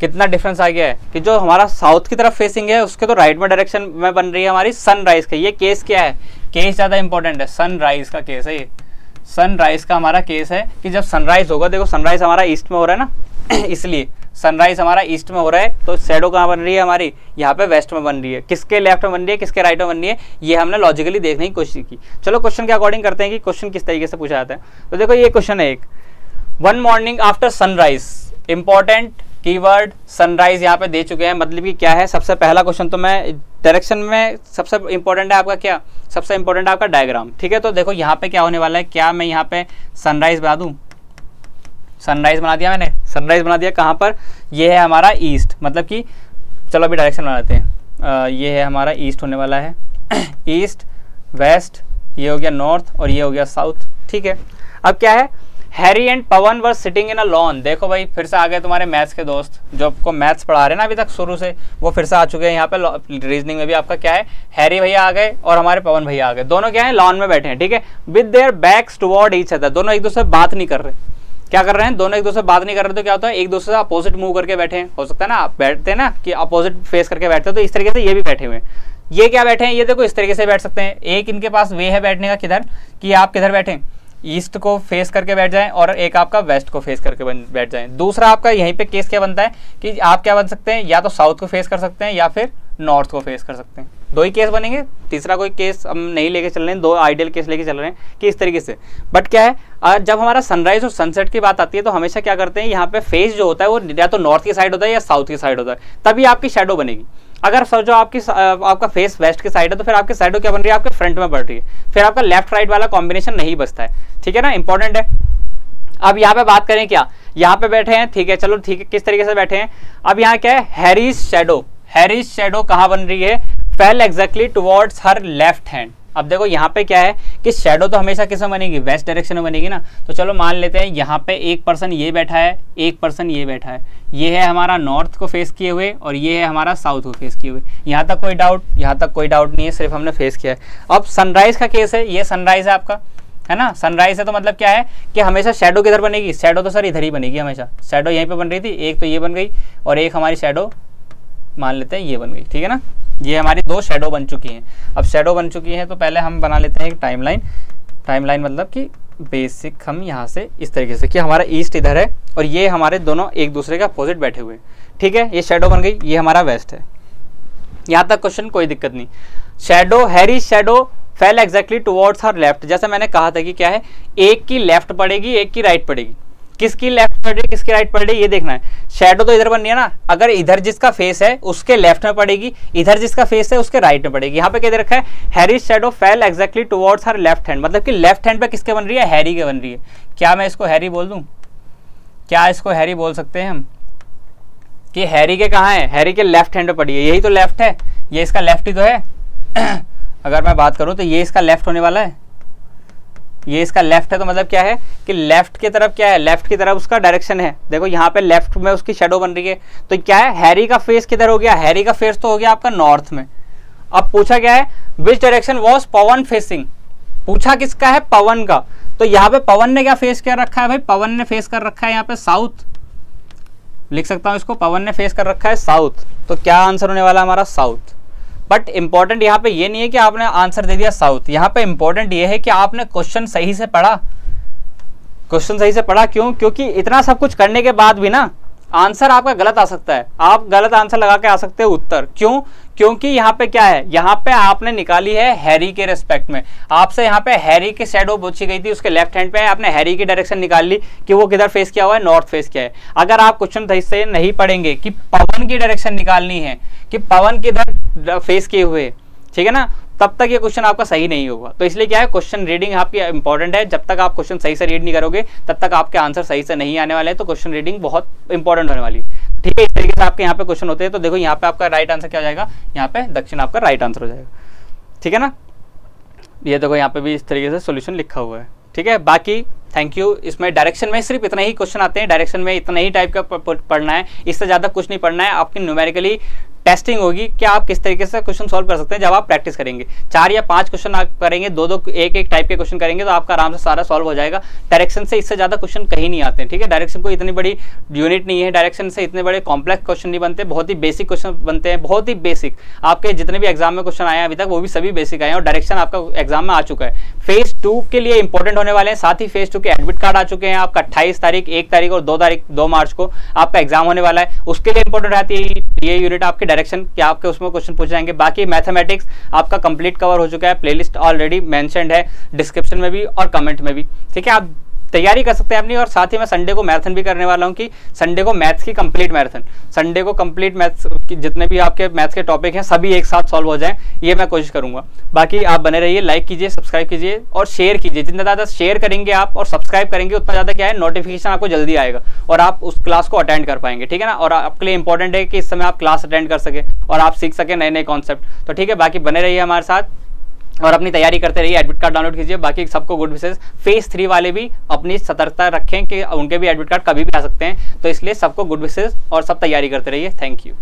Speaker 1: कितना डिफरेंस आ गया है कि जो हमारा साउथ की तरफ फेसिंग है उसके तो राइट में डायरेक्शन में बन रही है हमारी सनराइज का। ये केस क्या है, केस ज़्यादा इंपॉर्टेंट है, सनराइज का केस है ये। सनराइज का हमारा केस है कि जब सनराइज होगा, देखो सनराइज हमारा ईस्ट में हो रहा है ना इसलिए सनराइज हमारा ईस्ट में हो रहा है, तो शैडो कहाँ बन रही है हमारी, यहाँ पे वेस्ट में बन रही है। किसके लेफ्ट में बन रही है, किसके राइट में बन रही है, ये हमने लॉजिकली देखने की कोशिश की। चलो क्वेश्चन के अकॉर्डिंग करते हैं कि क्वेश्चन किस तरीके से पूछा जाता है। तो देखो ये क्वेश्चन है एक, one morning after sunrise, important keyword sunrise यहाँ पे दे चुके हैं। मतलब कि क्या है, सबसे पहला क्वेश्चन तो मैं डायरेक्शन में सबसे इंपॉर्टेंट है आपका क्या, सबसे इंपॉर्टेंट है आपका डायग्राम। ठीक है, तो देखो यहाँ पे क्या होने वाला है, क्या मैं यहाँ पे सनराइज बना दूँ, सनराइज बना दिया मैंने, सनराइज बना दिया कहाँ पर, ये है हमारा ईस्ट, मतलब कि चलो अभी डायरेक्शन बनाते हैं। ये है हमारा ईस्ट होने वाला है, ईस्ट वेस्ट, ये हो गया नॉर्थ और ये हो गया साउथ। ठीक है, अब क्या है, Harry and Pawan were sitting in a lawn. देखो भाई फिर से आ गए तुम्हारे मैथ्स के दोस्त, जो आपको मैथ्स पढ़ा रहे हैं ना अभी तक शुरू से, वो फिर से आ चुके हैं यहाँ पे। रीजनिंग में भी आपका क्या है, हैरी भैया आ गए और हमारे पवन भैया आ गए, दोनों क्या है लॉन में बैठे हैं। ठीक है, with their backs toward each other, दोनों एक दूसरे से बात नहीं कर रहे। क्या कर रहे हैं, दोनों एक दूसरे से बात नहीं कर रहे तो क्या होता है, एक दूसरे से अपोजिट मूव करके बैठे हैं, हो सकता है ना, आप बैठते हैं ना कि अपोजिट फेस करके बैठते हैं, तो इस तरीके से ये भी बैठे हुए हैं। ये क्या बैठे हैं, ये देखो इस तरीके से बैठ सकते हैं। एक इनके पास वे है बैठने का किधर, कि आप किधर बैठे, ईस्ट को फेस करके बैठ जाएं, और एक आपका वेस्ट को फेस करके बैठ जाएं। दूसरा आपका यहीं पे केस क्या बनता है कि आप क्या बन सकते हैं, या तो साउथ को फेस कर सकते हैं या फिर नॉर्थ को फेस कर सकते हैं। दो ही केस बनेंगे, तीसरा कोई केस हम नहीं लेके चल रहे हैं, दो आइडियल केस लेके चल रहे हैं कि इस तरीके से। बट क्या है, जब हमारा सनराइज और सनसेट की बात आती है तो हमेशा क्या करते हैं, यहाँ पे फेस जो होता है वो या तो नॉर्थ की साइड होता है या साउथ की साइड होता है, तभी आपकी शेडो बनेगी। अगर सोचो आपका फेस वेस्ट की साइड है तो फिर आपकी शेडो क्या बन रही है, आपके फ्रंट में बढ़ रही है, फिर आपका लेफ्ट राइट वाला कॉम्बिनेशन नहीं बचता है। ठीक है ना, इंपॉर्टेंट है। अब यहाँ पे बात करें, क्या यहाँ पे बैठे हैं, ठीक है, चलो ठीक है, किस तरीके से बैठे हैं। अब यहाँ क्या है, हैरीज शेडो, हैरीज शेडो कहाँ बन रही है, fail exactly towards her left hand. अब देखो यहाँ पे क्या है कि शेडो तो हमेशा किस में बनेगी, वेस्ट डायरेक्शन में बनेगी ना। तो चलो मान लेते हैं यहाँ पे एक पर्सन ये बैठा है, एक पर्सन ये बैठा है, ये है हमारा नॉर्थ को फेस किए हुए और ये है हमारा साउथ को फेस किए हुए। यहाँ तक कोई डाउट, यहाँ तक कोई डाउट नहीं है, सिर्फ हमने फेस किया है। अब सनराइज का केस है, ये सनराइज है आपका, है ना। सनराइज है तो मतलब क्या है कि हमेशा शेडो किधर बनेगी, शेडो तो सर इधर ही बनेगी हमेशा। शेडो यहीं पे बन रही थी, एक तो ये बन गई और एक हमारी शेडो मान लेते हैं ये बन गई, ठीक है ना। ये हमारी दो शेडो बन चुकी हैं। अब शेडो बन चुकी हैं तो पहले हम बना लेते हैं एक टाइमलाइन। टाइमलाइन मतलब कि बेसिक हम यहाँ से इस तरीके से कि हमारा ईस्ट इधर है और ये हमारे दोनों एक दूसरे के अपोजिट बैठे हुए, ठीक है। ये शेडो बन गई, ये हमारा वेस्ट है। यहाँ तक क्वेश्चन कोई दिक्कत नहीं। Shadow, Harry shadow fail exactly towards her left. जैसे मैंने कहा था कि क्या है, एक की लेफ्ट पड़ेगी, एक की राइट पड़ेगी। किसकी लेफ्ट पड़ रही, किसकी राइट पड़ रही, ये देखना है। शेडो तो इधर बननी है ना, अगर इधर जिसका फेस है उसके लेफ्ट में पड़ेगी, इधर जिसका फेस है उसके राइट में पड़ेगी। यहाँ पे क्या दे रखा है, Harry shadow fail exactly towards her left hand, मतलब कि लेफ्ट हैंड पे किसके बन रही है, हैरी के बन रही है। क्या मैं इसको हैरी बोल दूं, क्या इसको हैरी बोल सकते हैं हम कि हैरी के कहाँ है, हैरी के लेफ्ट हैंड पे पड़ी है, यही तो लेफ्ट है, ये इसका लेफ्ट ही तो है। अगर मैं बात करूं तो ये इसका लेफ्ट होने वाला है, ये इसका लेफ्ट है, तो मतलब क्या है कि लेफ्ट की तरफ क्या है, लेफ्ट की तरफ उसका डायरेक्शन है। देखो यहाँ पे लेफ्ट में उसकी शेडो बन रही है, तो क्या है, हैरी का फेस किधर हो गया, हैरी का फेस तो हो गया आपका नॉर्थ में। अब पूछा क्या है, which direction was Pawan facing, पूछा किसका है, पवन का। तो यहाँ पे पवन ने क्या फेस कर रखा है भाई, पवन ने फेस कर रखा है यहाँ पे साउथ, लिख सकता हूँ इसको, पवन ने फेस कर रखा है साउथ। तो क्या आंसर होने वाला हमारा, साउथ। बट इंपॉर्टेंट यहाँ पे ये नहीं है कि आपने आंसर दे दिया साउथ, यहाँ पे इंपॉर्टेंट ये है कि आपने क्वेश्चन सही से पढ़ा। क्वेश्चन सही से पढ़ा क्यों, क्योंकि इतना सब कुछ करने के बाद भी ना आंसर आपका गलत आ सकता है, आप गलत आंसर लगा के आ सकते हो उत्तर। क्यों, क्योंकि यहाँ पे क्या है, यहाँ पे आपने निकाली है हैरी के रेस्पेक्ट में, आपसे यहाँ पे हैरी की शेडो पूछी गई थी, उसके लेफ्ट हैंड पे आपने हैरी की डायरेक्शन निकाल ली कि वो किधर फेस किया हुआ है, नॉर्थ फेस किया है। अगर आप क्वेश्चन सही से नहीं पढ़ेंगे कि पवन की डायरेक्शन निकालनी है कि पवन किधर फेस किए हुए, ठीक है ना, तब तक ये क्वेश्चन आपका सही नहीं होगा। तो इसलिए क्या है, क्वेश्चन रीडिंग आपकी इंपॉर्टेंट है। जब तक आप क्वेश्चन सही से रीड नहीं करोगे तब तक आपके आंसर सही से नहीं आने वाले हैं। तो क्वेश्चन रीडिंग बहुत इंपॉर्टेंट होने वाली है, ठीक है। इस तरीके से आपके यहाँ पे क्वेश्चन होते हैं। तो देखो यहाँ पे आपका राइट आंसर क्या हो जाएगा, यहाँ पे दक्षिण आपका राइट आंसर हो जाएगा, ठीक है ना। ये देखो यहाँ पे भी इस तरीके से सोल्यूशन लिखा हुआ है, ठीक है। बाकी थैंक यू। इसमें डायरेक्शन में सिर्फ इतना ही क्वेश्चन आते हैं, डायरेक्शन में इतना ही टाइप का पढ़ना है, इससे ज़्यादा कुछ नहीं पढ़ना है। आपकी न्यूमेरिकली टेस्टिंग होगी कि आप किस तरीके से क्वेश्चन सॉल्व कर सकते हैं जब आप प्रैक्टिस करेंगे। 4 या 5 क्वेश्चन आप करेंगे, 2-2 एक टाइप के क्वेश्चन करेंगे तो आपका आराम से सारा सॉल्व हो जाएगा। डायरेक्शन से इससे ज़्यादा क्वेश्चन कहीं नहीं आते हैं, ठीक है। डायरेक्शन को इतनी बड़ी यूनिट नहीं है, डायरेक्शन से इतने बड़े कॉम्प्लेक्स क्वेश्चन नहीं बनते, बहुत ही बेसिक क्वेश्चन बनते हैं, बहुत ही बेसिक। आपके जितने भी एग्जाम में क्वेश्चन आए हैं अभी तक वो भी सभी बेसिक आए हैं और डायरेक्शन आपका एग्जाम में आ चुका है। फेज 2 के लिए इंपॉर्टेंट होने वाले हैं, साथ ही फेज 2 के एडमिट कार्ड आ चुके हैं। आपका 28 तारीख, 1 तारीख और 2 मार्च को आपका एग्जाम होने वाला है। उसके लिए इंपॉर्टेंट रहती है ये यूनिट आपकी डायरेक्शन, क्या आपके उसमें क्वेश्चन पूछ जाएंगे। बाकी मैथमेटिक्स आपका कंप्लीट कवर हो चुका है, प्लेलिस्ट ऑलरेडी मेंशन्ड है डिस्क्रिप्शन में भी और कमेंट में भी, ठीक है। आप तैयारी कर सकते हैं अपनी। और साथ ही मैं संडे को मैराथन भी करने वाला हूं कि संडे को मैथ्स की कंप्लीट मैराथन, संडे को कंप्लीट मैथ्स की जितने भी आपके मैथ्स के टॉपिक हैं सभी एक साथ सॉल्व हो जाएं, ये मैं कोशिश करूंगा। बाकी आप बने रहिए, लाइक कीजिए, सब्सक्राइब कीजिए और शेयर कीजिए। जितना ज़्यादा शेयर करेंगे आप और सब्सक्राइब करेंगे उतना ज़्यादा क्या है, नोटिफिकेशन आपको जल्दी आएगा और आप उस क्लास को अटेंड कर पाएंगे, ठीक है ना। और आपके लिए इंपॉर्टेंट है कि इस समय आप क्लास अटेंड कर सके और आप सीख सके नए नए कॉन्सेप्ट। तो ठीक है, बाकी बने रहिए हमारे साथ और अपनी तैयारी करते रहिए। एडमिट कार्ड डाउनलोड कीजिए। बाकी सबको गुड विशेष। फेज 3 वाले भी अपनी सतर्कता रखें कि उनके भी एडमिट कार्ड कभी भी आ सकते हैं, तो इसलिए सबको गुड विशेष और सब तैयारी करते रहिए। Thank you.